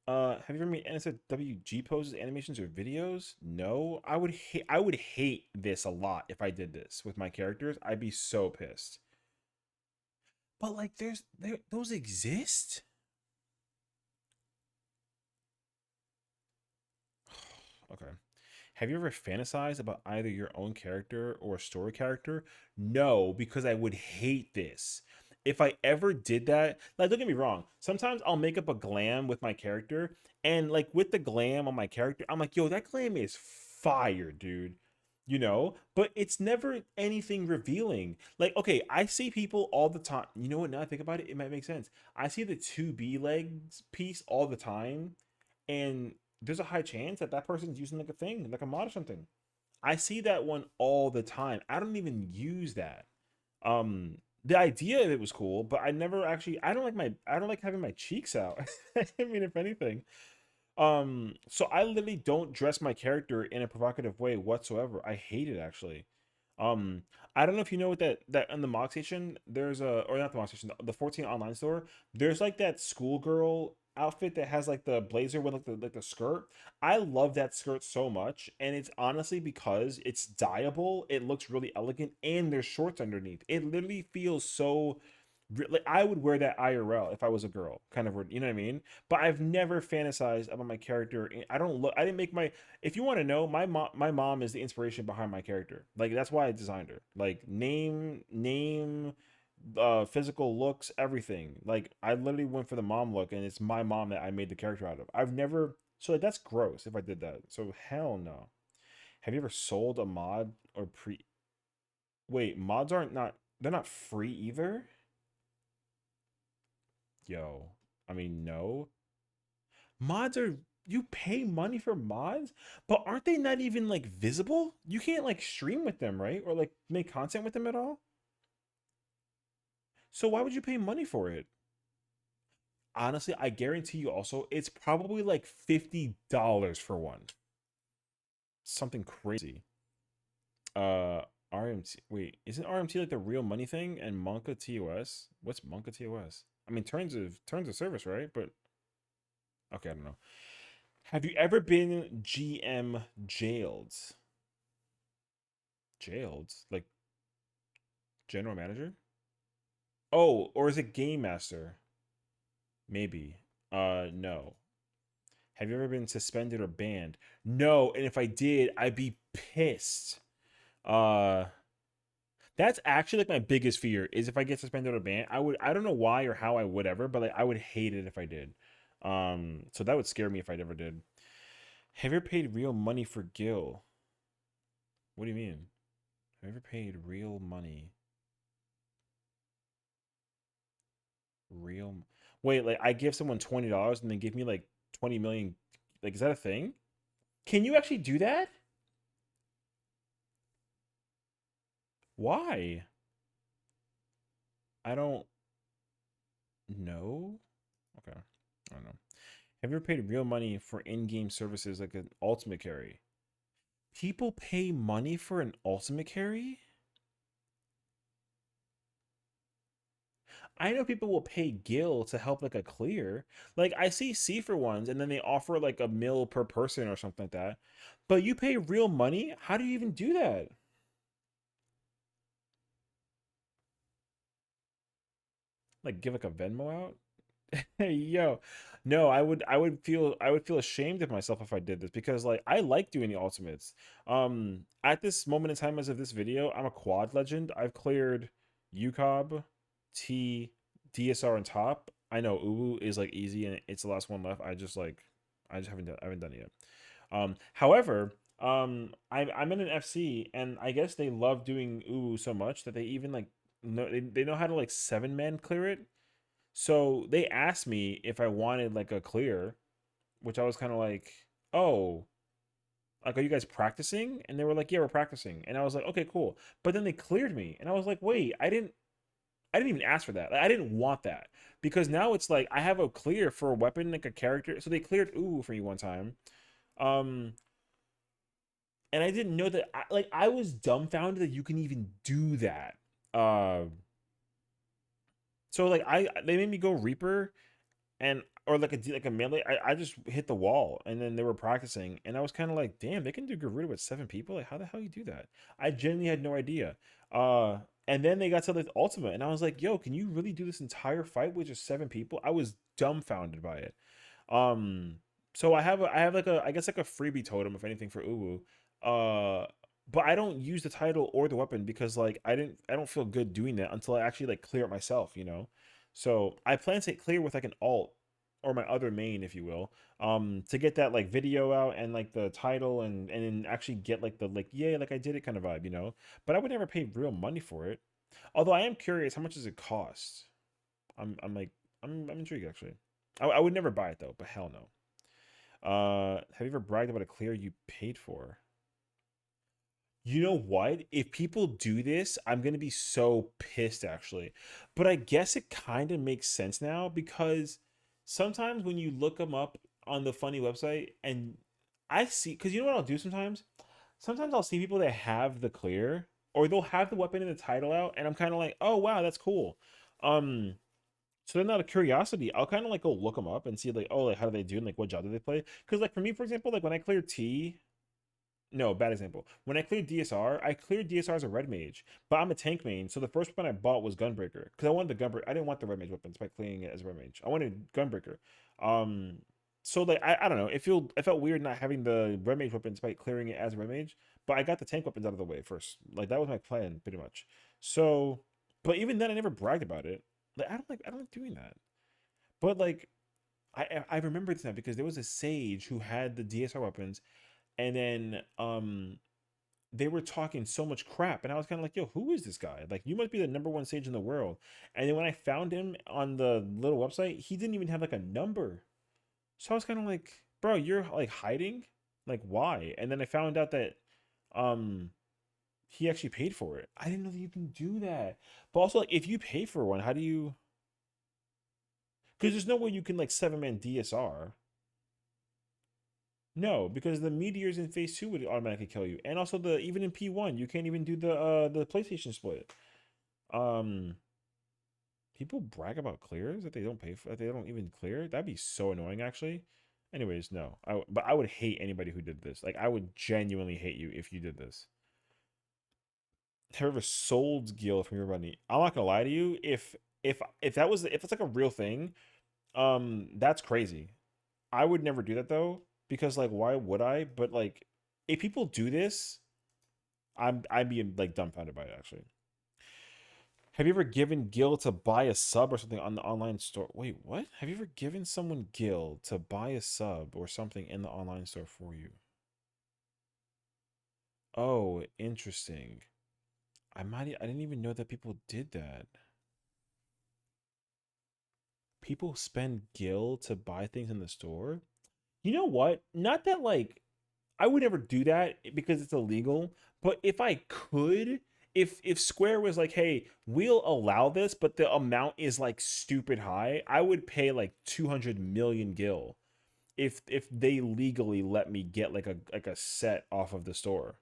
Have you ever made NSFWG poses, animations, or videos? No. I would hate this a lot if I did this with my characters. I'd be so pissed. But like those exist? Okay. Have you ever fantasized about either your own character or a story character? No, because I would hate this. If I ever did that, like, don't get me wrong, sometimes I'll make up a glam with my character, and like with the glam on my character, I'm like, yo, that glam is fire, dude. But it's never anything revealing. Like, okay, I see people all the time. You know what? Now I think about it, it might make sense. I see the 2B legs piece all the time, and there's a high chance that that person's using like a thing, like a mod or something. I see that one all the time. I don't even use that. The idea of it was cool, but I never actually. I don't like having my cheeks out. I mean, if anything. So I literally don't dress my character in a provocative way whatsoever. I hate it actually. Um, I don't know if you know what that in the Mog Station, there's a or not the Mog Station, the 14 online store. There's like that schoolgirl outfit that has like the blazer with like the skirt. I love that skirt so much, and it's honestly because it's dyeable. It looks really elegant, and there's shorts underneath. It literally feels so. Like I would wear that IRL if I was a girl, kind of, you know what I mean? But I've never fantasized about my character. I don't look. I didn't make my. If you want to know, my mom is the inspiration behind my character. Like that's why I designed her. Like name, physical looks, everything. Like I literally went for the mom look, and it's my mom that I made the character out of. I've never. So like, that's gross if I did that. So hell no. Have you ever sold a mod or pre? Wait, mods aren't not. They're not free either. Yo, I mean no. Mods are you pay money for mods, but aren't they not even like visible? You can't like stream with them, right? Or like make content with them at all? So why would you pay money for it? Honestly, I guarantee you also it's probably like $50 for one. Something crazy. RMT. Wait, isn't RMT like the real money thing and Monka TOS? What's Monka TOS? I mean, terms of service, right? But okay, I don't know. Have you ever been GM jailed? Jailed? Like general manager? Oh, or is it game master? Maybe. No. Have you ever been suspended or banned? No, and if I did, I'd be pissed. Uh that's actually like my biggest fear is if I get suspended or banned. I don't know why or how I would ever, but like I would hate it if I did. So that would scare me if I ever did. Have you ever paid real money for Gil? What do you mean? Have you ever paid real money? Real. Wait, like I give someone $20 and they give me like 20 million. Like, is that a thing? Can you actually do that? Why? I don't know. Okay. I don't know. Have you ever paid real money for in-game services like an ultimate carry? People pay money for an ultimate carry? I know people will pay Gil to help like a clear. Like I see C for ones and then they offer like a mil per person or something like that. But you pay real money? How do you even do that? Like give like a Venmo out? Hey yo. No, I would feel ashamed of myself if I did this because like I like doing the ultimates. At this moment in time as of this video, I'm a quad legend. I've cleared UCOB, T, DSR and top. I know Uwu is like easy and it's the last one left. I just haven't done it yet. However, I'm in an FC and I guess they love doing Uwu so much that they even like they know how to like 7-man clear it. So they asked me if I wanted like a clear, which I was kind of like, oh, like, are you guys practicing? And they were like, yeah, we're practicing. And I was like, okay, cool. But then they cleared me, and I was like, wait, I didn't even ask for that. Like, I didn't want that because now it's like I have a clear for a weapon, like a character. So they cleared Ooh for me one time, um, and I didn't know that. I was dumbfounded that you can even do that. So like they made me go Reaper and or like a melee. I just hit the wall and then they were practicing and I was kind of like, damn, they can do Garuda with 7 people. Like, how the hell you do that? I genuinely had no idea. Uh, and then they got to the ultimate and I was like, yo, can you really do this entire fight with just 7 people? I was dumbfounded by it. Um, so I have like a I guess like a freebie totem if anything for Uwu. Uh, but I don't use the title or the weapon because like I don't feel good doing that until I actually like clear it myself, you know. So I plan to clear with like an alt or my other main, if you will, to get that like video out and like the title and then actually get like the like yeah like I did it kind of vibe, you know. But I would never pay real money for it. Although I am curious, how much does it cost? I'm like I'm intrigued actually. I would never buy it though, but hell no. Have you ever bragged about a clear you paid for? You know what? If people do this, I'm gonna be so pissed actually. But I guess it kind of makes sense now because sometimes when you look them up on the funny website and I see, because you know what I'll do sometimes? Sometimes I'll see people that have the clear or they'll have the weapon in the title out, and I'm kind of like, oh wow, that's cool. Um, So then, out of curiosity, I'll kind of like go look them up and see like, oh, like how do they do and like what job do they play? Because like for me, for example, like when I cleared T, no, bad example. When I cleared DSR, I cleared DSR as a red mage, but I'm a tank main, so the first weapon I bought was Gunbreaker because I wanted the Gunbreaker. I didn't want the red mage weapons by clearing it as a red mage. I wanted Gunbreaker. Um, so like I don't know. It felt weird not having the red mage weapons by clearing it as a red mage, but I got the tank weapons out of the way first. Like that was my plan pretty much. So, but even then, I never bragged about it. Like I don't like doing that. But like I remember this now because there was a sage who had the DSR weapons, and then they were talking so much crap, and I was kind of like, yo, who is this guy? Like, you must be the number one sage in the world. And then when I found him on the little website, he didn't even have like a number. So I was kind of like, bro, you're like hiding, like why? And then I found out that um he actually paid for it. I didn't know that you can do that. But also, like, if you pay for one, how do you? Because there's no way you can like 7-man DSR. No, because the meteors in phase two would automatically kill you, and also the even in P1 you can't even do the PlayStation split. Um, People brag about clears that they don't pay for, that they don't even clear. That'd be so annoying, actually. Anyways, no, but I would hate anybody who did this. Like, I would genuinely hate you if you did this. Have you ever sold Gil from your money? I'm not gonna lie to you. If that was if it's like a real thing, that's crazy. I would never do that though, because like why would I? But like if people do this, I'd be like dumbfounded by it actually. Have you ever given Gil to buy a sub or something on the online store? Wait, what? Have you ever given someone Gil to buy a sub or something in the online store for you? Oh, interesting. I didn't even know that people did that. People spend gil to buy things in the store. You know what? Not that like I would never do that because it's illegal, but if I could, if Square was like, "Hey, we'll allow this, but the amount is like stupid high," I would pay like 200 million gil if they legally let me get like a set off of the store.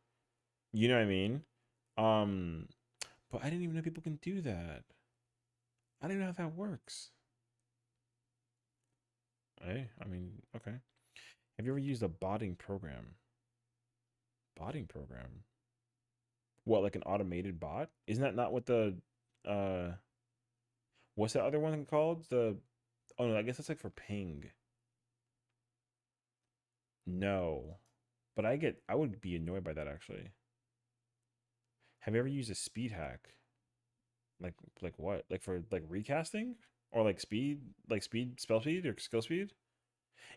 You know what I mean? Um, but I didn't even know people can do that. I didn't know how that works. Hey, I mean, okay. Have you ever used a botting program? Botting program? What, like an automated bot? Isn't that not what the uh what's that other one called? The oh no, I guess that's like for ping. No. But I would be annoyed by that actually. Have you ever used a speed hack? Like what? Like for like recasting? Or like speed, spell speed or skill speed?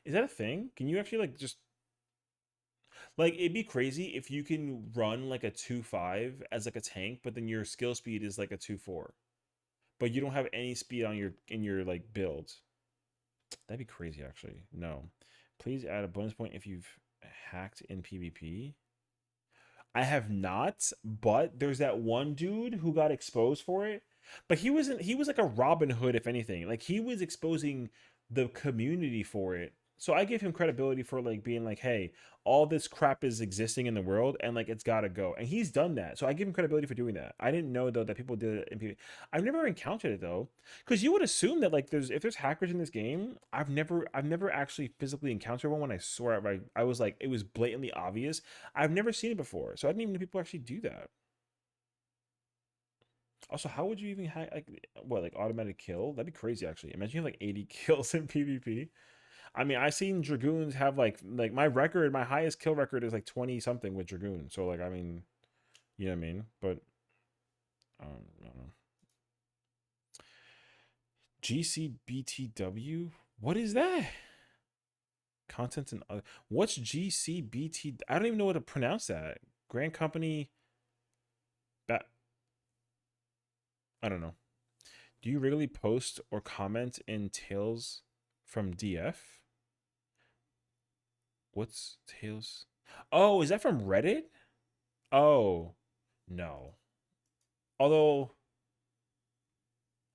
Is that a thing? Can you actually like just like it'd be crazy if you can run like a 2.5 as like a tank, but then your skill speed is like a 2.4. But you don't have any speed on your in your like build. That'd be crazy actually. No. Please add a bonus point if you've hacked in PvP. I have not, but there's that one dude who got exposed for it. But he was like a Robin Hood, if anything. Like he was exposing the community for it. So I give him credibility for like being like, hey, all this crap is existing in the world and like it's gotta go. And he's done that. So I give him credibility for doing that. I didn't know though that people did it in PvP. I've never encountered it though. Because you would assume that like there's if there's hackers in this game, I've never actually physically encountered one when I saw it. I was like, it was blatantly obvious. I've never seen it before, so I didn't even know people actually do that. Also, how would you even hack like what like automatic kill? That'd be crazy actually. Imagine you have like 80 kills in PvP. I mean, I've seen dragoons have like my record, my highest kill record is like 20 something with dragoon. So like I mean, you know what I mean? But I don't know. GCBTW? What is that? Contents and other. What's GCBT? I don't even know how to pronounce that. Grand Company. Ba- I don't know. Do you regularly post or comment in Tales from DF? What's Tales? Oh, is that from Reddit? Oh, no. Although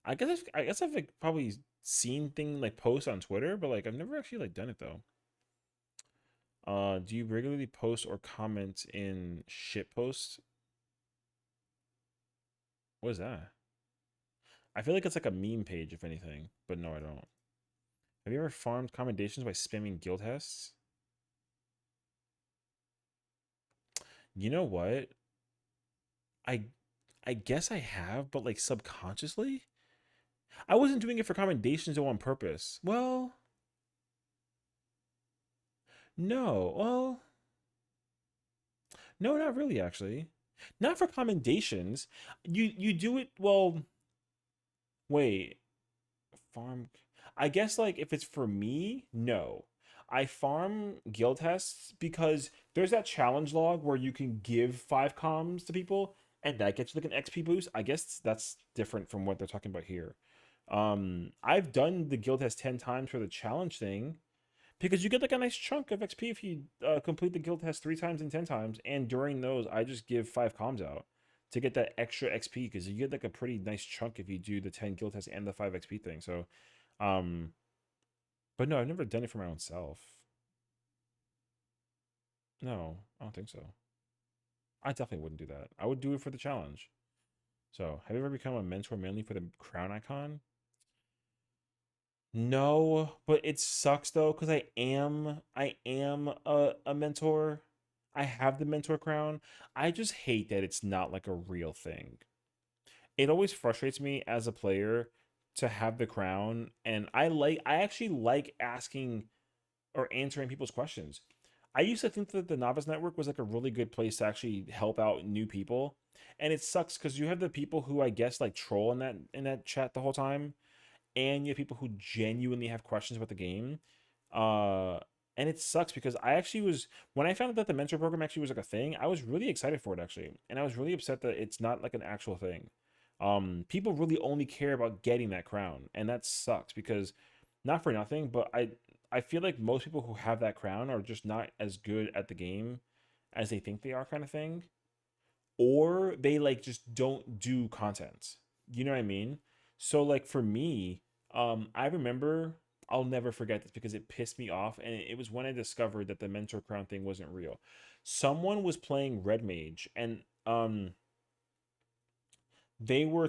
I guess I've like probably seen thing like posts on Twitter, but like I've never actually like done it though. Do you regularly post or comment in shit posts? What is that? I feel like it's like a meme page, if anything, but no, I don't. Have you ever farmed commendations by spamming guild tests? You know what? I I guess I have, but like subconsciously. I wasn't doing it for commendations though on purpose. Well, no. Well, no, not really actually. Not for commendations. You do it well, wait. Farm I guess like if it's for me, no. I farm guild tests because there's that challenge log where you can give 5 comms to people and that gets you like an XP boost. I guess that's different from what they're talking about here. I've done the guild test 10 times for the challenge thing because you get like a nice chunk of XP if you complete the guild test 3 times and 10 times. And during those, I just give 5 comms out to get that extra XP because you get like a pretty nice chunk if you do the 10 guild test and the 5 XP thing. So, um, but no, I've never done it for my own self. No, I don't think so. I definitely wouldn't do that. I would do it for the challenge. So, have you ever become a mentor mainly for the crown icon? No, but it sucks though because I am a mentor. I have the mentor crown. I just hate that it's not like a real thing. It always frustrates me as a player to have the crown, and I actually like asking or answering people's questions. I used to think that the novice network was like a really good place to actually help out new people, and it sucks because you have the people who I guess like troll in that chat the whole time, and you have people who genuinely have questions about the game. Uh, and it sucks because I actually was when I found out that the mentor program actually was like a thing, I was really excited for it actually, and I was really upset that it's not like an actual thing. People really only care about getting that crown, and that sucks because not for nothing, but I feel like most people who have that crown are just not as good at the game as they think they are, kind of thing, or they like just don't do content. You know what I mean? So like for me, I remember, I'll never forget this because it pissed me off, and it was when I discovered that the mentor crown thing wasn't real. Someone was playing red mage, and they were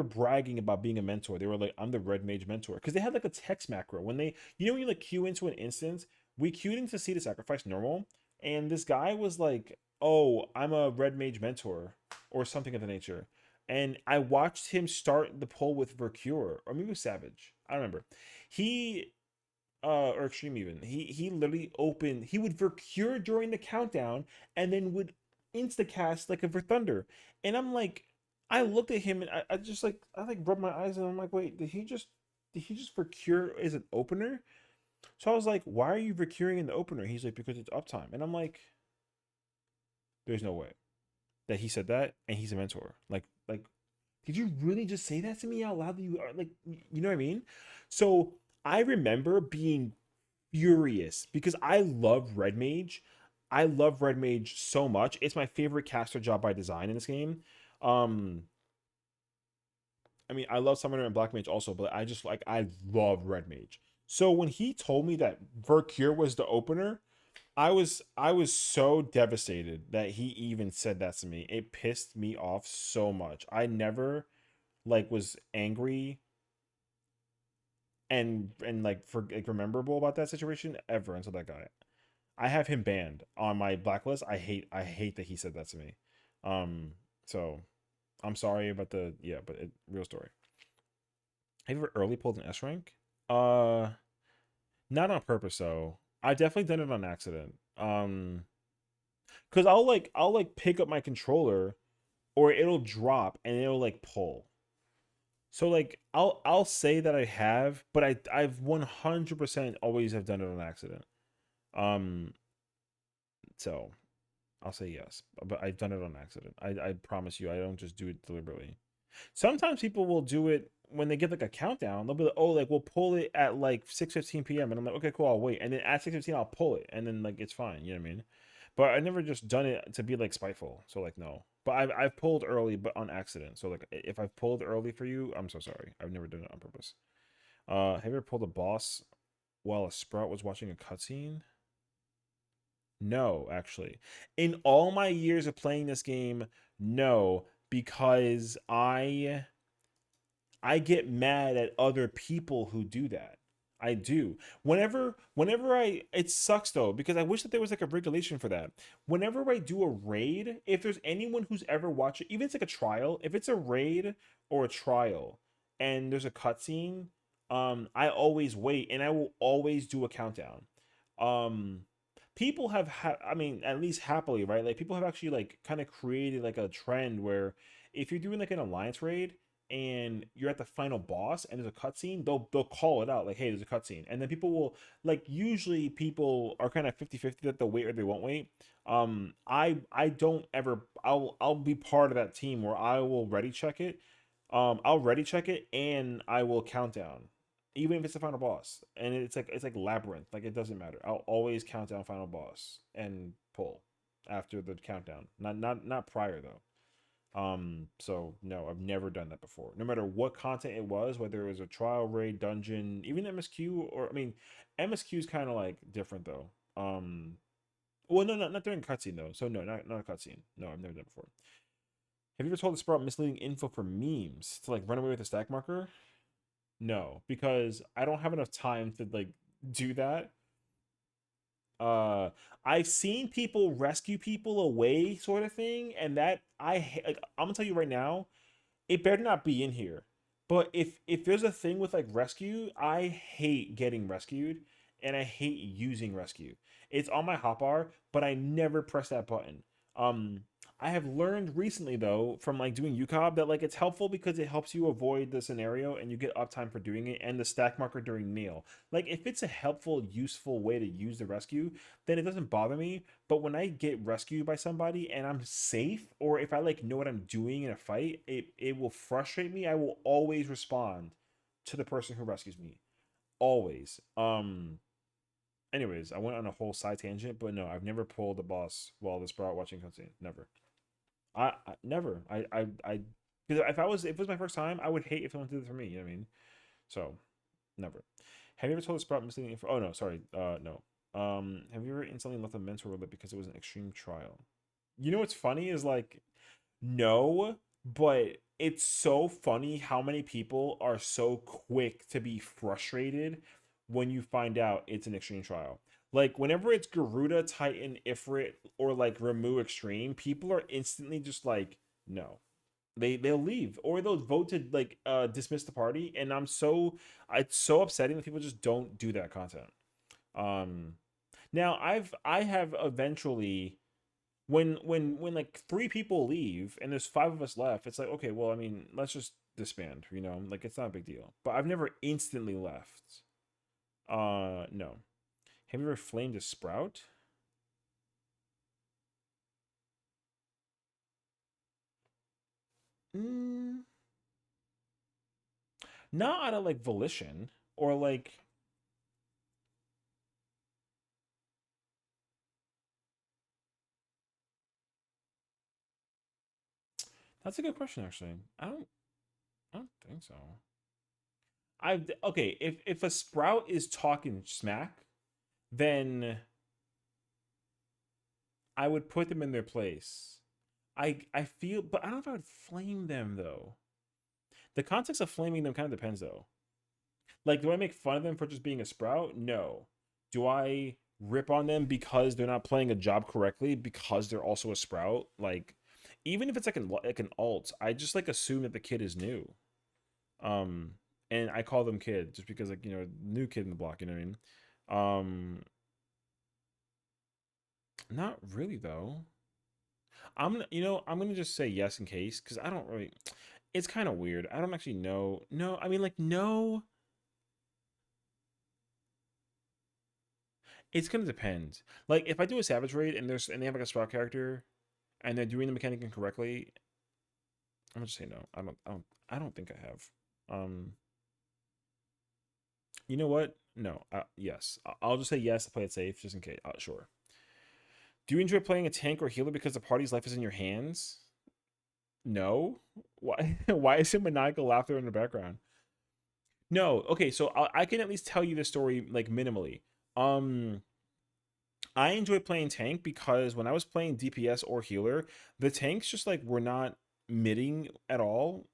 bragging about being a mentor. They were like, I'm the red mage mentor, because they had like a text macro when they, when you like queue into an instance. We queued in to see the sacrifice normal, and this guy was like, oh, I'm a red mage mentor or something of the nature. And I watched him start the poll with Vercure, or maybe it was Savage, I don't remember. He or Extreme, even he literally opened, he would Vercure during the countdown, and then would instacast like a Thunder. And I'm like, I looked at him, and I just like, I like rubbed my eyes, and I'm like, wait, did he just Vercure as an opener? So I was like, why are you Vercuring in the opener? He's like, because it's uptime. And I'm like, there's no way that he said that, and he's a mentor. Like, did you really just say that to me out loud? That you are like, you know what I mean? So I remember being furious because I love Red Mage. I love Red Mage so much. It's my favorite caster job by design in this game. Um, I mean, I love Summoner and Black Mage also, but I just like, I love Red Mage. So when he told me that Vercure was the opener, I was so devastated that he even said that to me. It pissed me off so much. I never like was angry and like for like rememberable about that situation ever until that guy. I have him banned on my blacklist. I hate that he said that to me. Um, so I'm sorry about the, yeah, but real story. Have you ever early pulled an S rank? Uh, Not on purpose though. I definitely done it on accident. Cause I'll like pick up my controller, or it'll drop and it'll like pull. So like I'll say that I have, but I've 100% always have done it on accident. Um, so I'll say yes, but I've done it on accident. I promise you, I don't just do it deliberately. Sometimes people will do it when they get like a countdown. They'll be like, oh, like we'll pull it at like 6:15 p.m. And I'm like, okay, cool, I'll wait. And then at 6:15 I'll pull it, and then like it's fine. You know what I mean? But I never just done it to be like spiteful. So like no. But I've pulled early, but on accident. So like if I've pulled early for you, I'm so sorry. I've never done it on purpose. Have you ever pulled a boss while a sprout was watching a cutscene? No, actually. In all my years of playing this game, no, because I get mad at other people who do that. I do. Whenever it sucks though, because I wish that there was like a regulation for that. Whenever I do a raid, if there's anyone who's ever watched it, even if it's like a trial, if it's a raid or a trial and there's a cutscene, I always wait, and I will always do a countdown. Um, People have I mean, at least happily, right? Like people have actually like kind of created like a trend where if you're doing like an alliance raid and you're at the final boss and there's a cutscene, they'll call it out like, hey, there's a cutscene. And then people will like, usually people are kind of 50-50 that they'll wait or they won't wait. I don't ever, I'll be part of that team where I will ready check it. I'll ready check it, and I will count down. Even if it's the final boss. And it's like labyrinth. Like it doesn't matter. I'll always count down final boss and pull after the countdown. Not prior though. So no, I've never done that before. No matter what content it was, whether it was a trial raid, dungeon, even MSQ, or I mean, MSQ is kind of like different though. Well, no, not during cutscene though. So no, not a cutscene. No, I've never done it before. Have you ever told the sprout misleading info for memes to like run away with a stack marker? No, because I don't have enough time to like do that. Uh, I've seen people rescue people away, sort of thing, and that like, I'm gonna tell you right now, it better not be in here. But if there's a thing with like rescue, I hate getting rescued, and I hate using rescue. It's on my hotbar, but I never press that button. Um, I have learned recently though from like doing UCOB that like it's helpful because it helps you avoid the scenario and you get uptime for doing it and the stack marker during kneel. Like if it's a helpful, useful way to use the rescue, then it doesn't bother me. But when I get rescued by somebody and I'm safe, or if I like know what I'm doing in a fight, it will frustrate me. I will always respond to the person who rescues me. Always. Anyways, I went on a whole side tangent, but no, I've never pulled the boss while the Sprout watching cutscene. Never. I never. I because if it was my first time, I would hate if someone did it for me. You know what I mean? So never. Have you ever told the Sprout misleading info? Oh no, sorry. No. Have you ever instantly left a mentor with it because it was an extreme trial? You know what's funny is like no, but it's so funny how many people are so quick to be frustrated when you find out it's an extreme trial. Like whenever it's Garuda, Titan, Ifrit, or like Ramu Extreme, people are instantly just like, no. They'll leave or they'll vote to like dismiss the party. And it's so upsetting that people just don't do that content. Um Now I have eventually when like three people leave and there's five of us left, it's like, okay, well, I mean, let's just disband, you know, like it's not a big deal. But I've never instantly left. No. Have you ever flamed a Sprout? Mm, not out of like volition or like that's a good question actually. I don't think so. I've okay, if a Sprout is talking smack, then I would put them in their place. I feel, but I don't know if I would flame them though. The context of flaming them kind of depends though. Like, do I make fun of them for just being a Sprout? No. Do I rip on them because they're not playing a job correctly because they're also a Sprout? Like, even if it's like an alt, I just like assume that the kid is new. Um, and I call them kid just because like new kid in the block. You know what I mean? Not really though. I'm gonna just say yes in case because I don't really. It's kind of weird. I don't actually know. No, I mean like no. It's gonna depend. Like if I do a Savage raid and they have like a Sprout character and they're doing the mechanic incorrectly, I'm gonna just say no. I don't think I have. Um, you know what? No. Yes. I'll just say yes to play it safe, just in case. Sure. Do you enjoy playing a tank or healer because the party's life is in your hands? No. Why? Why is there maniacal laughter in the background? No. Okay, so I can at least tell you the story like minimally. Um, I enjoy playing tank because when I was playing DPS or healer, the tanks just like were not midding at all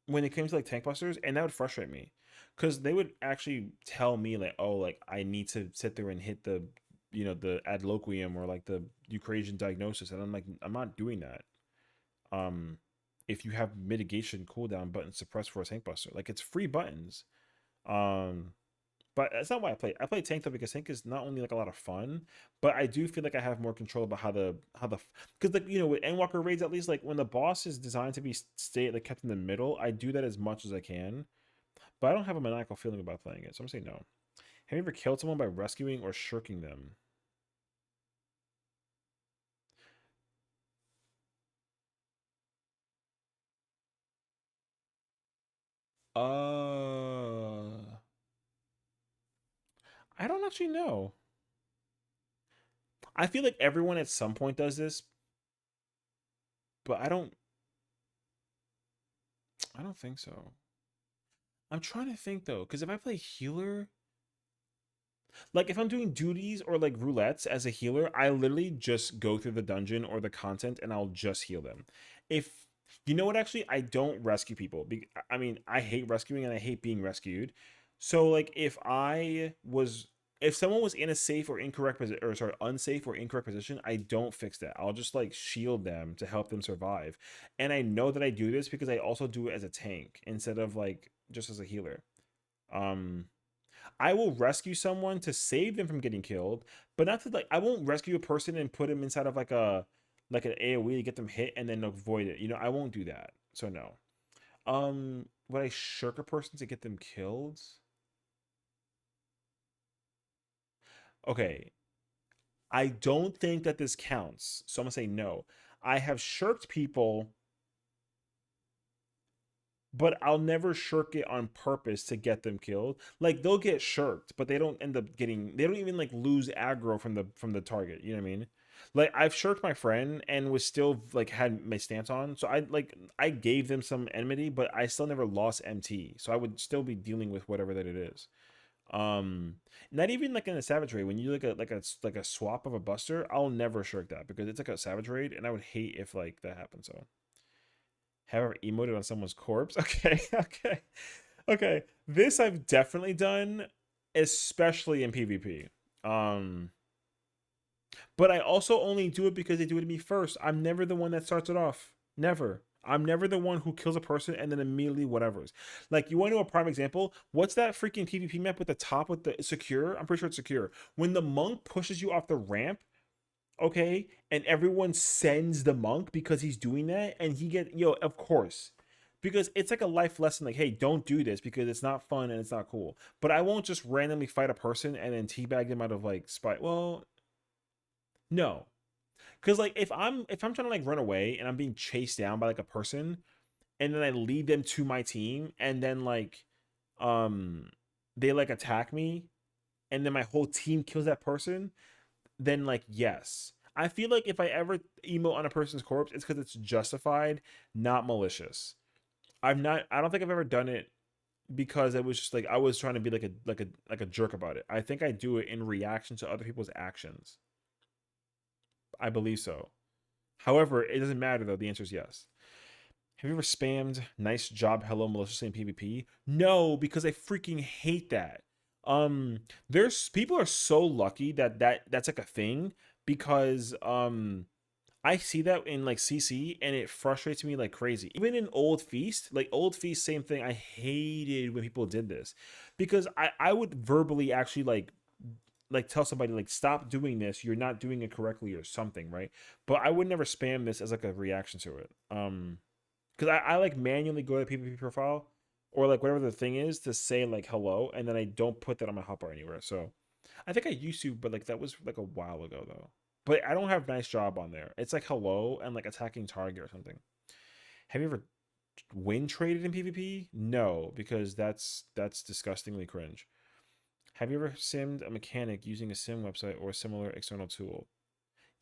when it came to like tank busters, and that would frustrate me because they would actually tell me like, oh, like I need to sit there and hit the adloquium or like the Eucrasian diagnosis, and I'm like, I'm not doing that. Um, if you have mitigation cooldown button suppress for a tank buster, like it's free buttons. Um, but that's not why I play. I play tank though because tank is not only like a lot of fun, but I do feel like I have more control about how the because like with Endwalker raids at least like when the boss is designed to be stay like kept in the middle, I do that as much as I can. But I don't have a maniacal feeling about playing it, so I'm saying no. Have you ever killed someone by rescuing or shirking them? I don't actually know. I feel like everyone at some point does this, but I don't think so. I'm trying to think though, because if I play healer, like if I'm doing duties or like roulettes as a healer, I literally just go through the dungeon or the content and I'll just heal them. If you know what, actually, I don't rescue people. I mean, I hate rescuing and I hate being rescued. So like if someone was in a safe or incorrect position, or sorry, unsafe or incorrect position, I don't fix that. I'll just like shield them to help them survive. And I know that I do this because I also do it as a tank instead of like just as a healer. Um, I will rescue someone to save them from getting killed, but not to like I won't rescue a person and put him inside of like like an AoE to get them hit and then avoid it. You know, I won't do that. So no. Would I shirk a person to get them killed? Okay, I don't think that this counts. So I'm gonna say no. I have shirked people, but I'll never shirk it on purpose to get them killed. Like they'll get shirked, but they don't end up getting. They don't even like lose aggro from the target. You know what I mean? Like I've shirked my friend and was still like had my stance on. So I gave them some enmity, but I still never lost MT. So I would still be dealing with whatever that it is. Um, Not even like in a savage raid when you like a swap of a buster, I'll never shirk that because it's like a savage raid, and I would hate if like that happened. So have ever emoted on someone's corpse? Okay, okay, okay. This I've definitely done, especially in PvP. Um, but I also only do it because they do it to me first. I'm never the one that starts it off. Never. I'm never the one who kills a person and then immediately whatever's. Like, you want to know a prime example? What's that freaking PvP map with the top with the secure? I'm pretty sure it's secure. When the monk pushes you off the ramp, okay, and everyone sends the monk because he's doing that, and he get of course. Because it's like a life lesson, like, hey, don't do this because it's not fun and it's not cool. But I won't just randomly fight a person and then teabag them out of like spite. Well, no, because like if I'm trying to like run away and I'm being chased down by like a person and then I lead them to my team and then like um they like attack me and then my whole team kills that person, then like yes. I feel like if I ever emote on a person's corpse, it's because it's justified, not malicious. I don't think I've ever done it because it was just like I was trying to be like a jerk about it. I think I do it in reaction to other people's actions. I believe so. However, it doesn't matter though. The answer is yes. Have you ever spammed "nice job, hello" maliciously in PvP? No, because I freaking hate that. There's people are so lucky that's like a thing because I see that in like CC and it frustrates me like crazy. Even in Old Feast, like Old Feast, same thing. I hated when people did this because I would verbally actually like tell somebody like stop doing this, you're not doing it correctly or something, right? But I would never spam this as like a reaction to it. Because I like manually go to the PvP profile or like whatever the thing is to say like hello, and then I don't put that on my hotbar anywhere. So I think I used to, but like that was like a while ago though. But I don't have nice job on there. It's like hello and like attacking target or something. Have you ever win traded in PvP? No, because that's disgustingly cringe. Have you ever simmed a mechanic using a sim website or a similar external tool?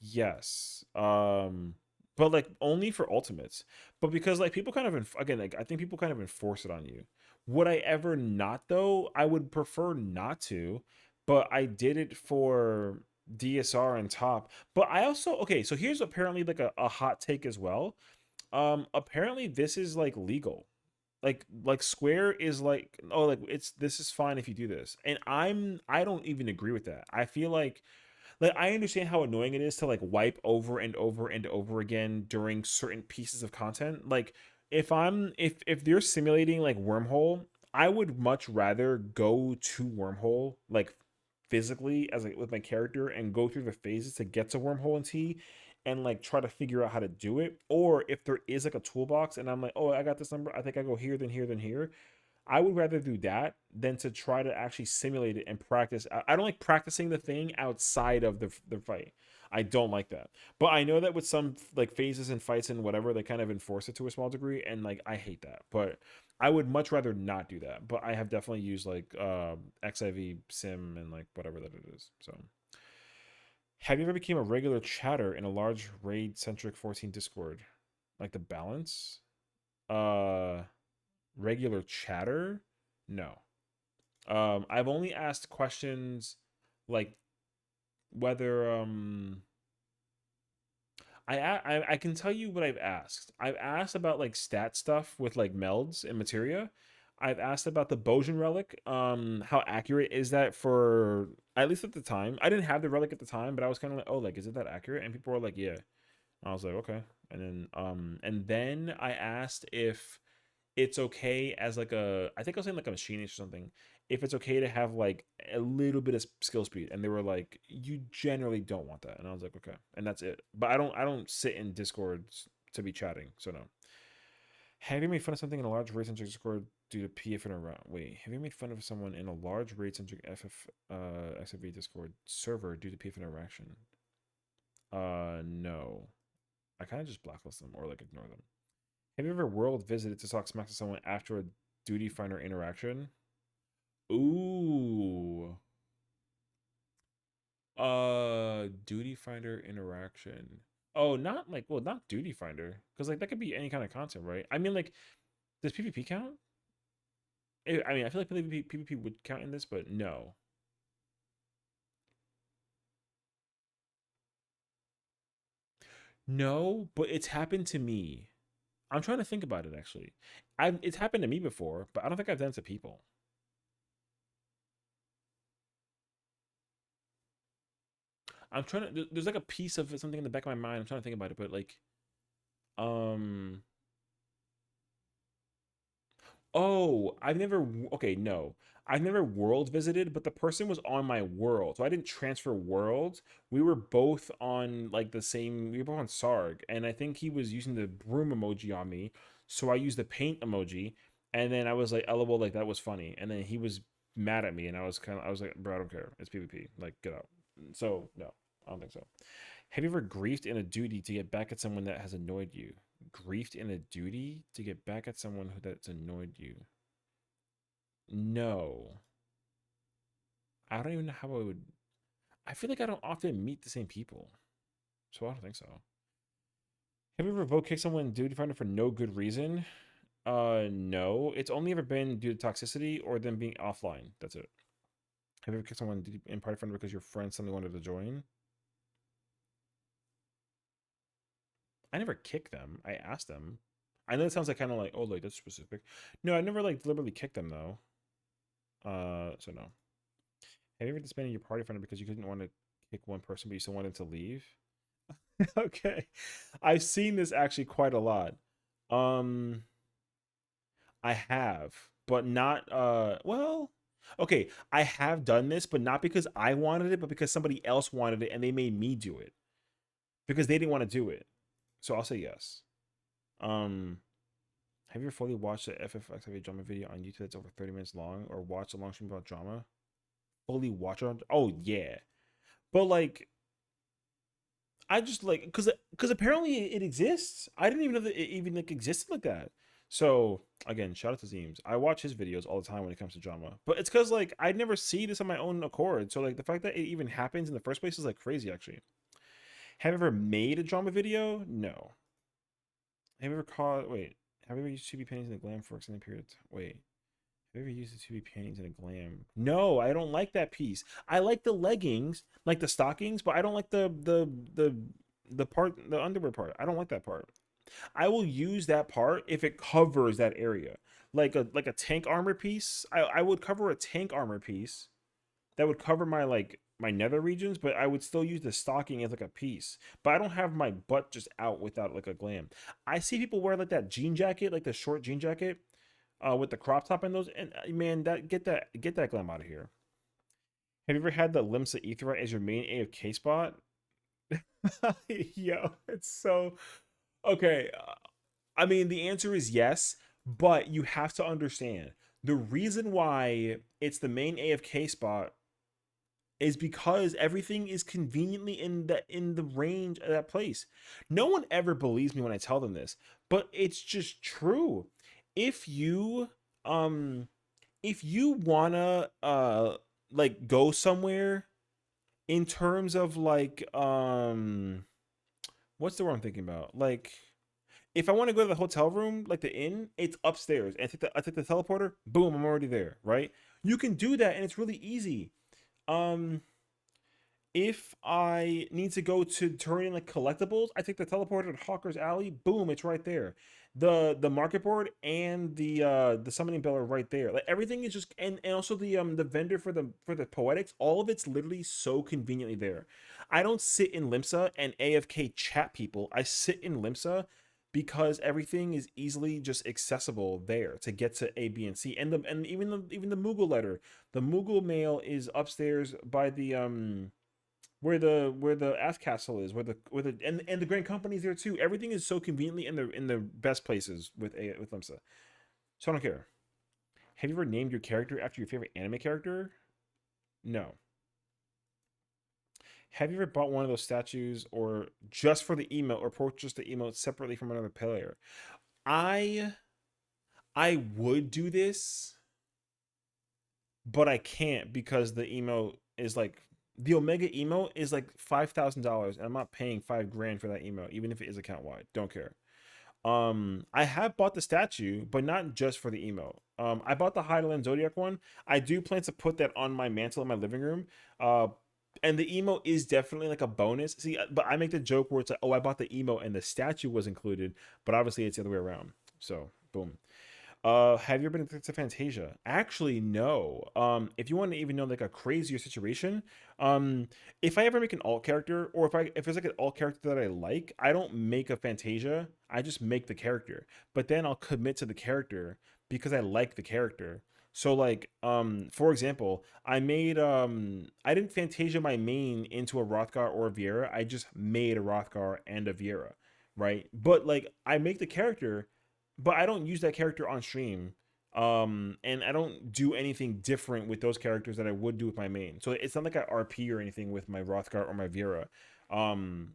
Yes. But like only for ultimates. But because like people kind of again, like I think people kind of enforce it on you. Would I ever not though? I would prefer not to, but I did it for DSR and top. But I also okay, so here's apparently like a hot take as well. Apparently this is like legal. Like Square is like, oh, like it's this is fine if you do this. And I don't even agree with that. I feel like I understand how annoying it is to like wipe over and over and over again during certain pieces of content. Like if they're simulating like wormhole, I would much rather go to wormhole like physically as like with my character and go through the phases to get to wormhole and T and like try to figure out how to do it. Or if there is like a toolbox and I'm like, oh, I got this number, I think I go here, then here, then here. I would rather do that than to try to actually simulate it and practice. I don't like practicing the thing outside of the fight. I don't like that. But I know that with some like phases and fights and whatever, they kind of enforce it to a small degree, and like I hate that. But I would much rather not do that. But I have definitely used like XIV sim and like whatever that it is. So have you ever became a regular chatter in a large raid centric 14 Discord? Like the balance? Uh Regular chatter? No. I've only asked questions like whether I can tell you what I've asked. I've asked about like stat stuff with like melds and materia. I've asked about the Bojan relic. How accurate is that for at least at the time? I didn't have the relic at the time, but I was kind of like, oh, like is it that accurate? And people were like, yeah. I was like, okay. And then I asked if it's okay as like a I think I was saying like a machinist or something. if it's okay to have like a little bit of skill speed, and they were like, you generally don't want that, and I was like, okay, and that's it. But I don't sit in Discords to be chatting, so no. Have you made fun of something in a large race centric Discord due to PF in a round? Wait, have you made fun of someone in a large race centric XIV Discord server due to PF interaction? No. I kind of just blacklist them or like ignore them. Have you ever world visited to talk smack to someone after a duty finder interaction? Ooh. Duty finder interaction. Oh, not like, well, not duty finder, because like that could be any kind of content, right? I mean, like, does PvP count? I mean, I feel like PvP would count in this, but no. No, but it's happened to me. I'm trying to think about it actually. It's happened to me before, but I don't think I've done it to people. I'm trying to. There's like a piece of something in the back of my mind. I'm trying to think about it, but like, um, oh, I've never. Okay, no, I've never world visited, but the person was on my world, so I didn't transfer worlds. We were both on like the same. We were both on Sarg, and I think he was using the broom emoji on me, so I used the paint emoji, and then I was like, "LOL," like that was funny, and then he was mad at me, and I was like, "Bro, I don't care. It's PvP. Like, get out." So no, I don't think so. Have you ever griefed in a duty to get back at someone that has annoyed you? Griefed in a duty to get back at someone that's annoyed you? No. I don't even know how I would. I feel like I don't often meet the same people, so I don't think so. Have you ever vote kicked someone in duty finder for no good reason? No. It's only ever been due to toxicity or them being offline. That's it. Have you ever kicked someone in party finder because your friend suddenly wanted to join? I never kicked them. I asked them. I know it sounds like kind of like, oh, like that's specific. No, I never like deliberately kicked them though. So no. Have you ever disbanded your party finder because you didn't want to kick one person, but you still wanted to leave? Okay, I've seen this actually quite a lot. Um, I have, but not. Well, okay, I have done this, but not because I wanted it, but because somebody else wanted it, and they made me do it because they didn't want to do it. So I'll say yes. Um, have you ever fully watched the FF14 drama video on YouTube that's over 30 minutes long, or watched a long stream about drama? Fully watch it? Oh yeah, but like I just like because apparently it exists. I didn't even know that it even like existed like that. So again, shout out to Zeems. I watch his videos all the time when it comes to drama, but it's because like I'd never see this on my own accord. So like the fact that it even happens in the first place is like crazy. Actually, have you ever made a drama video? No. Have you ever caught? Wait, have you ever used 2B panties in a glam for extended period? Wait, have you ever used the 2B panties in a glam? No, I don't like that piece. I like the leggings, like the stockings, but I don't like the part, the underwear part. I don't like that part. I will use that part if it covers that area. Like a tank armor piece. I would cover a tank armor piece that would cover my like my nether regions, but I would still use the stocking as like a piece. But I don't have my butt just out without like a glam. I see people wear like that jean jacket, like the short jean jacket, with the crop top and those. And man, get that glam out of here. Have you ever had the Limsa Aetheryte as your main AFK spot? Yo, it's so okay. I mean, the answer is yes, but you have to understand the reason why it's the main AFK spot is because everything is conveniently in the range of that place. No one ever believes me when I tell them this, but it's just true. If you um if you wanna like go somewhere in terms of like what's the word I'm thinking about? Like if I want to go to the hotel room, like the inn, it's upstairs. And I take the teleporter, boom, I'm already there, right? You can do that and it's really easy. Um if I need to go to turn in like collectibles, I take the teleporter to Hawker's Alley. Boom, it's right there. The market board and the summoning bell are right there. Like everything is just and also the vendor for the poetics, all of it's literally so conveniently there. I don't sit in Limsa and AFK chat people. I sit in Limsa because everything is easily just accessible there to get to A, B, and C. And even the Moogle letter, the Moogle mail is upstairs by the where the Ask Castle is, where the and the Grand Company's there too. Everything is so conveniently in the best places with Limsa. So I don't care. Have you ever named your character after your favorite anime character? No. Have you ever bought one of those statues or just for the emote or purchased the emote separately from another player? I I would do this, but I can't because the emote is like the Omega emote is like $5,000, and I'm not paying 5 grand for that emote, even if it is account wide. Don't care. I have bought the statue, but not just for the emote. I bought the Heidelin Zodiac one. I do plan to put that on my mantle in my living room. And the emote is definitely like a bonus. See, but I make the joke where it's like, oh, I bought the emote and the statue was included, but obviously it's the other way around. So, boom. Have you ever been to Fantasia? Actually, no. If you want to even know like a crazier situation, um, if I ever make an alt character, or if there's like an alt character that I like, I don't make a Fantasia. I just make the character. But then I'll commit to the character because I like the character. So like, for example, I didn't Fantasia my main into a Rothgar or a Viera. I just made a Rothgar and a Viera, right? But like, I make the character, but I don't use that character on stream. And I don't do anything different with those characters that I would do with my main. So it's not like I RP or anything with my Rothgar or my Vera. Um,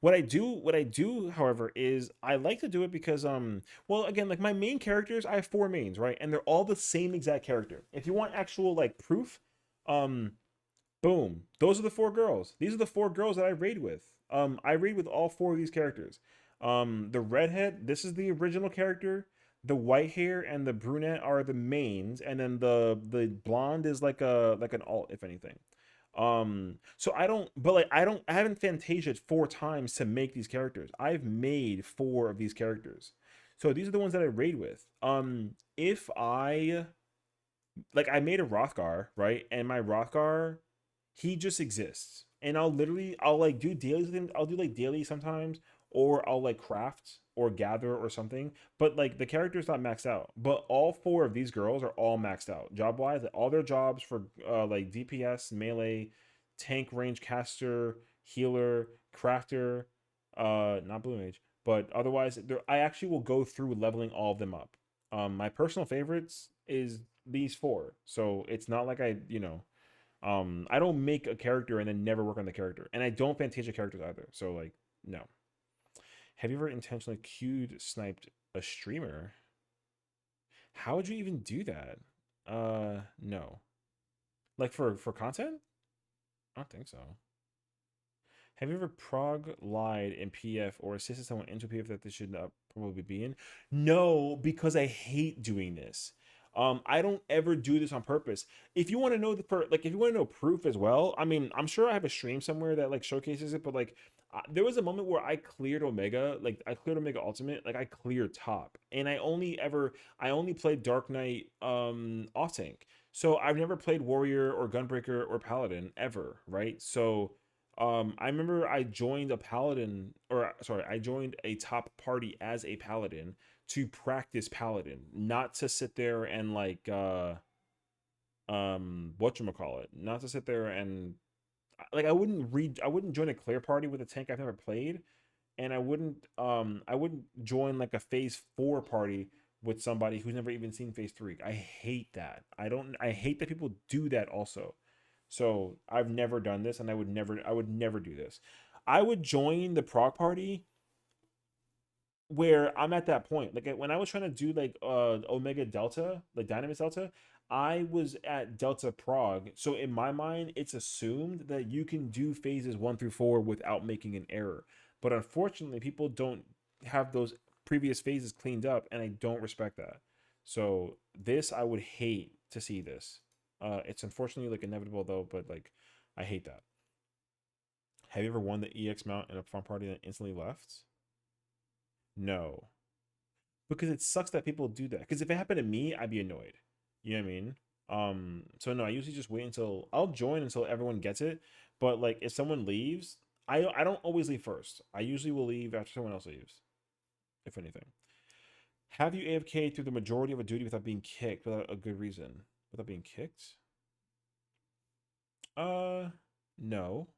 what I do, however, is I like to do it because well, again, like my main characters, I have 4 mains, right? And they're all the same exact character. If you want actual like proof, um, boom, those are the 4 girls. These are the 4 girls that I raid with. I raid with all 4 of these characters. The redhead, this is the original character. The white hair and the brunette are the mains, and then the blonde is like an alt, if anything. So I don't, but like I haven't fantasied 4 times to make these characters. I've made 4 of these characters. So these are the ones that I raid with. If I like I made a Rothgar, right? And my Rothgar, he just exists. And I'll like do dailies with him. I'll do like daily sometimes, or I'll like craft or gather or something. But like the character's not maxed out. But all 4 of these girls are all maxed out. Job wise, all their jobs for like DPS, melee, tank range caster, healer, crafter, not blue mage, but otherwise I actually will go through leveling all of them up. My personal favorites is these 4. So it's not like I don't make a character and then never work on the character. And I don't Fantasia characters either. So like, no. Have you ever intentionally queued sniped a streamer? How would you even do that? No. Like for content? I don't think so. Have you ever prog lied in PF or assisted someone into PF that they should not probably be in? No, because I hate doing this. I don't ever do this on purpose. If you want to know like if you want to know proof as well, I mean, I'm sure I have a stream somewhere that like showcases it, but like there was a moment where I cleared Omega, like I cleared Omega Ultimate, like I cleared top, and I only played Dark Knight off tank. So I've never played Warrior or Gunbreaker or Paladin ever, right? So I remember I joined a paladin, or sorry, I joined a top party as a paladin to practice paladin, not to sit there and like whatchamacallit, not to sit there and like I wouldn't join a clear party with a tank I've never played, and I wouldn't join like a phase 4 party with somebody who's never even seen phase 3. I hate that. I hate that people do that also. So I've never done this, and I would never do this. I would join the prog party where I'm at that point. Like when I was trying to do like Omega Delta, like Dynamis Delta, I was at Delta Prog. So in my mind, it's assumed that you can do phases 1 through 4 without making an error. But unfortunately, people don't have those previous phases cleaned up, and I don't respect that. So this I would hate to see this. It's unfortunately like inevitable though, but like I hate that. Have you ever won the EX mount in a fun party and instantly left? No, because it sucks that people do that. Because if it happened to me, I'd be annoyed. You know what I mean? So no, I usually just wait until I'll join until everyone gets it. But like if someone leaves, I don't always leave first. I usually will leave after someone else leaves. if anything. Have you AFK'd through the majority of a duty without being kicked without a good reason? Without being kicked? No.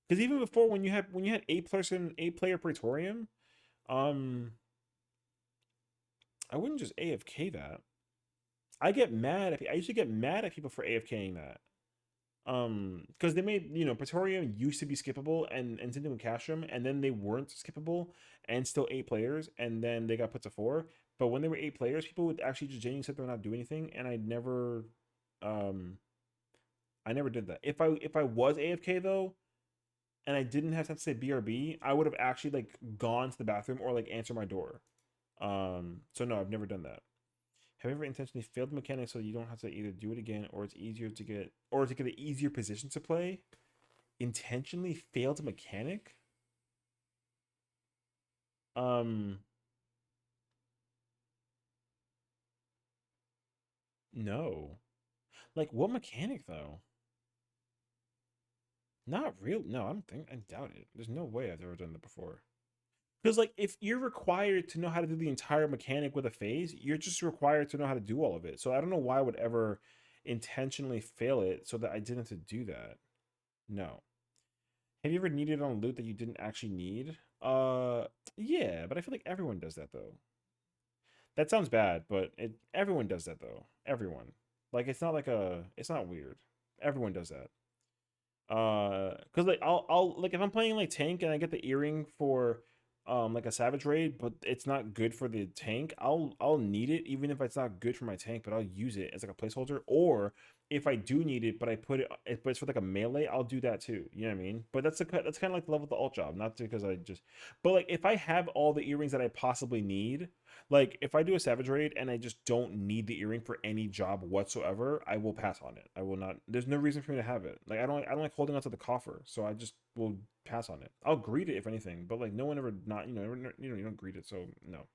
Because even before, when you had 8 player Praetorium, um, I wouldn't just AFK that. I get mad at I used to get mad at people for AFKing that. Because they made, Praetorium used to be skippable and Tintin and Castrum, and then they weren't skippable and still 8 players, and then they got put to 4. But when they were 8 players, people would actually just genuinely sit there and not do anything, and um I never did that. If I was AFK though, and I didn't have time to say BRB, I would have actually like gone to the bathroom or like answer my door. So no, I've never done that. Have you ever intentionally failed the mechanic so you don't have to either do it again or it's easier to get an easier position to play? Intentionally failed a mechanic? Um, no. Like what mechanic though? Not real. No, I doubt it. There's no way I've ever done that before. Because like if you're required to know how to do the entire mechanic with a phase, you're just required to know how to do all of it. So I don't know why I would ever intentionally fail it so that I didn't have to do that. No. Have you ever needed on loot that you didn't actually need? Yeah, but I feel like everyone does that though. That sounds bad, but everyone does that though. Everyone. Like it's not weird. Everyone does that. Cuz like I'll like if I'm playing like tank and I get the earring for like a savage raid, but it's not good for the tank, I'll need it even if it's not good for my tank, but I'll use it as like a placeholder. Or if I do need it, but I put it, but it's for like a melee, I'll do that too. You know what I mean? But that's kind of like the level of the alt job, not because I just. But like if I have all the earrings that I possibly need, like if I do a savage raid and I just don't need the earring for any job whatsoever, I will pass on it. I will not. There's no reason for me to have it. Like I don't like holding onto the coffer, so I just will pass on it. I'll greet it if anything, but like no one ever not you don't greet it, so no.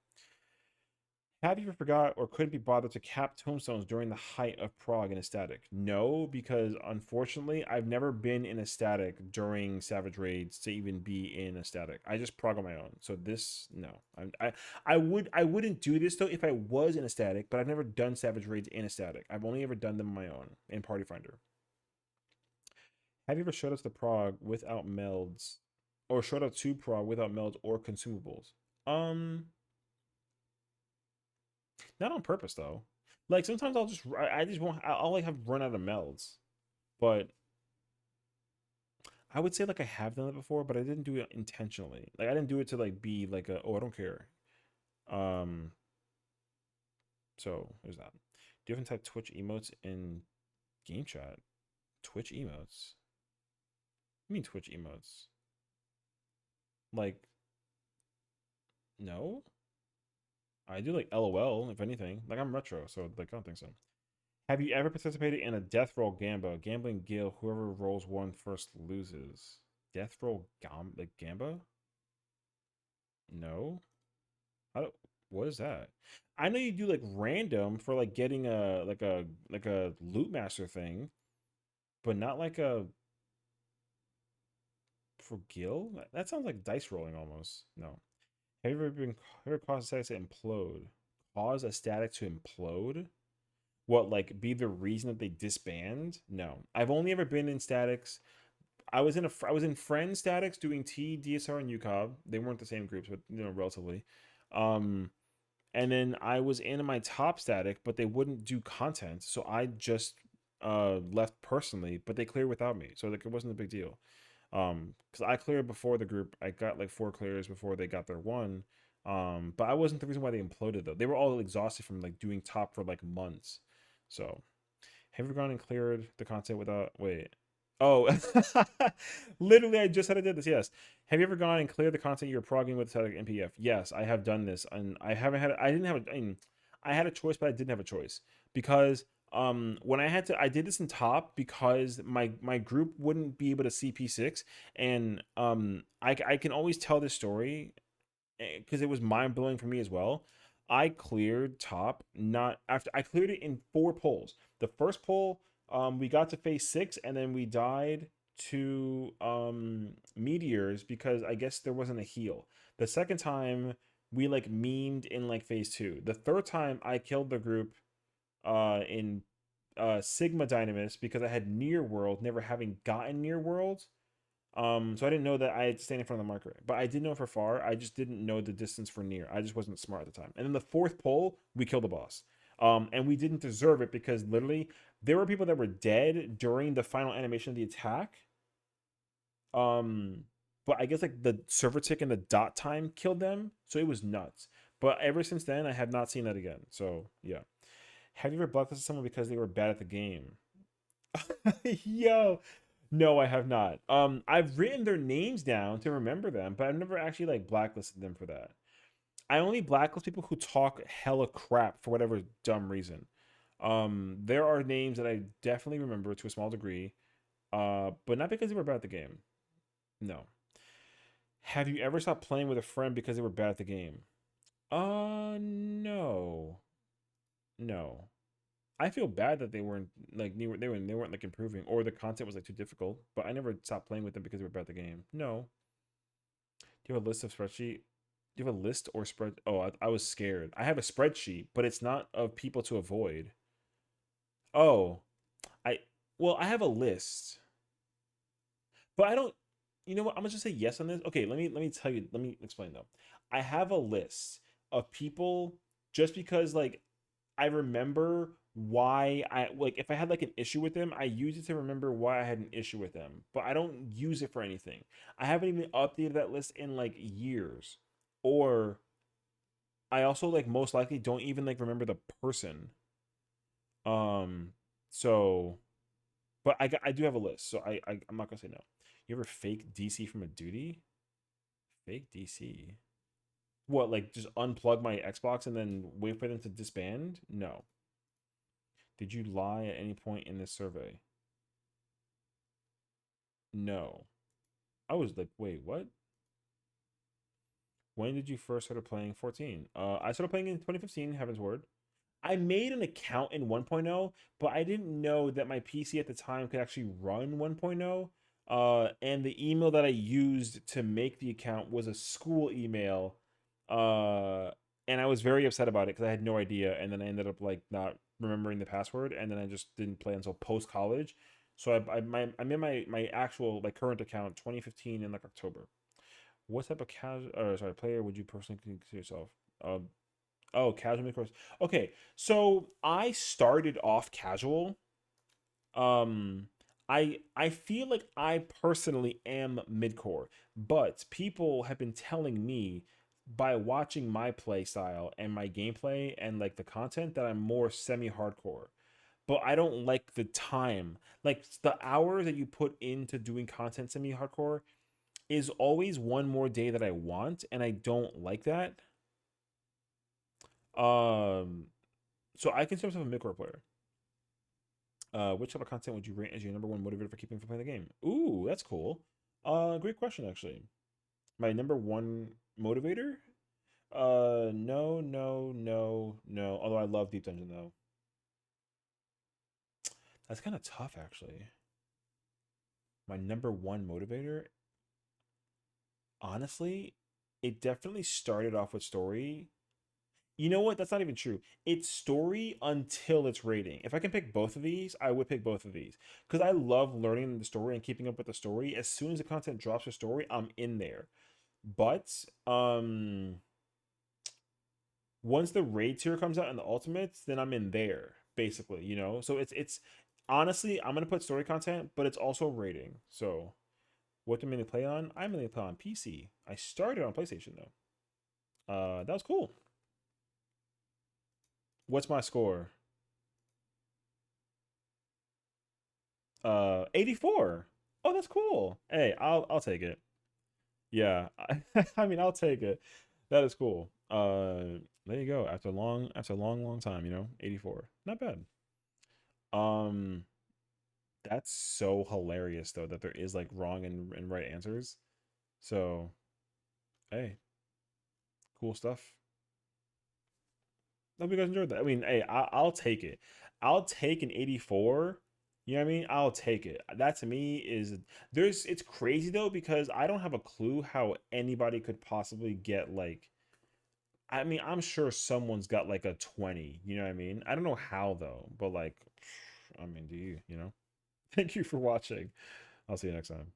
Have you ever forgot or couldn't be bothered to cap tombstones during the height of prog in a static? No, because unfortunately, I've never been in a static during Savage Raids to even be in a static. I just prog on my own. So this, no, I wouldn't do this though if I was in a static, but I've never done Savage Raids in a static. I've only ever done them on my own in Party Finder. Have you ever showed us the prog without melds, or showed up to prog without melds or consumables? Um, Not on purpose though. Like sometimes I just won't I'll like have run out of melds. But I would say like I have done it before, but I didn't do it intentionally. Like I didn't do it to like be like a, oh, I don't care. Um so there's that. Do you even type Twitch emotes in game chat? Twitch emotes? I mean Twitch emotes. Like no? I do like LOL if anything. Like I'm retro, so like I don't think so. Have you ever participated in a death roll gamba? Gambling guild, whoever rolls one first loses. Death roll like gamba? No. I don't, what is that? I know you do like random for like getting a loot master thing, but not like a for guild. That sounds like dice rolling almost. No. Have you ever caused a static to implode? Cause a static to implode? What, like be the reason that they disband? No. I've only ever been in statics. I was in friend statics doing T, DSR, and UCOB. They weren't the same groups, but relatively. Um, and then I was in my top static, but they wouldn't do content, so I just left personally, but they cleared without me, so like it wasn't a big deal. Because I cleared before the group, I got like 4 clears before they got their one. But I wasn't the reason why they imploded though. They were all exhausted from like doing top for like months. So have you ever gone and cleared the content without wait? Oh, literally, I just had to do this. Yes. Have you ever gone and cleared the content you're progging with static NPF? Yes, I have done this, and I haven't had. I didn't have. I mean, I had a choice, but I didn't have a choice because when I had to, I did this in top because my group wouldn't be able to CP6, and I can always tell this story because it was mind blowing for me as well. I cleared top not after I cleared it in 4 polls. The first poll, we got to phase 6, and then we died to meteors because I guess there wasn't a heal. The second time, we like memed in like phase 2. The third time I killed the group in Sigma Dynamis because I had near world, never having gotten near world. So I didn't know that I had to stand in front of the marker, but I did know for far. I just didn't know the distance for near. I just wasn't smart at the time. And then the fourth pull, we killed the boss. And we didn't deserve it because literally there were people that were dead during the final animation of the attack. Um, but I guess like the server tick and the dot time killed them, so it was nuts. But ever since then, I have not seen that again. So yeah. Have you ever blacklisted someone because they were bad at the game? Yo, no, I have not. I've written their names down to remember them, but I've never actually like blacklisted them for that. I only blacklist people who talk hella crap for whatever dumb reason. There are names that I definitely remember to a small degree, but not because they were bad at the game. No. Have you ever stopped playing with a friend because they were bad at the game? No, no. I feel bad that they weren't like they weren't like improving or the content was like too difficult. But I never stopped playing with them because they were bad at the game. No. Do you have a list of spreadsheet? Do you have a list or spread? Oh, I was scared. I have a spreadsheet, but it's not of people to avoid. Oh, I well, I have a list, but I don't. You know what? I'm gonna just say yes on this. Okay, let me tell you. Let me explain though. I have a list of people just because like I remember why I like if I had like an issue with them, I use it to remember why I had an issue with them, but I don't use it for anything. I haven't even updated that list in like years. Or I also like most likely don't even like remember the person. Um so but I do have a list, so I'm not gonna say no. You ever fake DC from a duty? Fake DC? What, like just unplug my Xbox and then wait for them to disband? No. Did you lie at any point in this survey? No. I was like, wait, what? When did you first start playing 14? I started playing in 2015, Heaven's Word. I made an account in 1.0, but I didn't know that my PC at the time could actually run 1.0. And the email that I used to make the account was a school email. Uh, and I was very upset about it because I had no idea. And then I ended up like not remembering the password, and then I just didn't play until post college. So I made my actual like current account 2015 in like October. What type of casual or sorry player would you personally consider yourself? Uh, Oh, casual mid-course. Okay, so I started off casual. Um, I feel like I personally am mid-core, but people have been telling me by watching my play style and my gameplay and like the content that I'm more semi-hardcore. But I don't like the time. Like the hours that you put into doing content semi-hardcore is always one more day that I want, and I don't like that. Um, so I consider myself a mid-core player. Which type of content would you rate as your number one motivator for keeping from playing the game? Ooh, that's cool. Great question actually. My number one motivator? No, no, no, no. Although I love Deep Dungeon though. That's kind of tough actually. My number one motivator, honestly, it definitely started off with story. You know what? That's not even true. It's story until it's rating. If I can pick both of these, I would pick both of these because I love learning the story and keeping up with the story. As soon as the content drops for story, I'm in there. But once the raid tier comes out and the ultimates, then I'm in there basically. So it's honestly I'm gonna put story content, but it's also rating. So what do I mainly play on? I mainly play on PC. I started on PlayStation though. That was cool. What's my score? 84. Oh, that's cool. Hey, I'll take it. Yeah. I mean, I'll take it. That is cool. There you go. After a long time, 84. Not bad. Um, that's so hilarious though that there is like wrong and right answers. So, hey, cool stuff. Hope you guys enjoyed that. I mean, hey, I'll take it. I'll take an 84. You know what I mean? I'll take it. That to me is it's crazy though because I don't have a clue how anybody could possibly get like I mean, I'm sure someone's got like a 20. You know what I mean? I don't know how though, but like, I mean, do you? You know? Thank you for watching. I'll see you next time.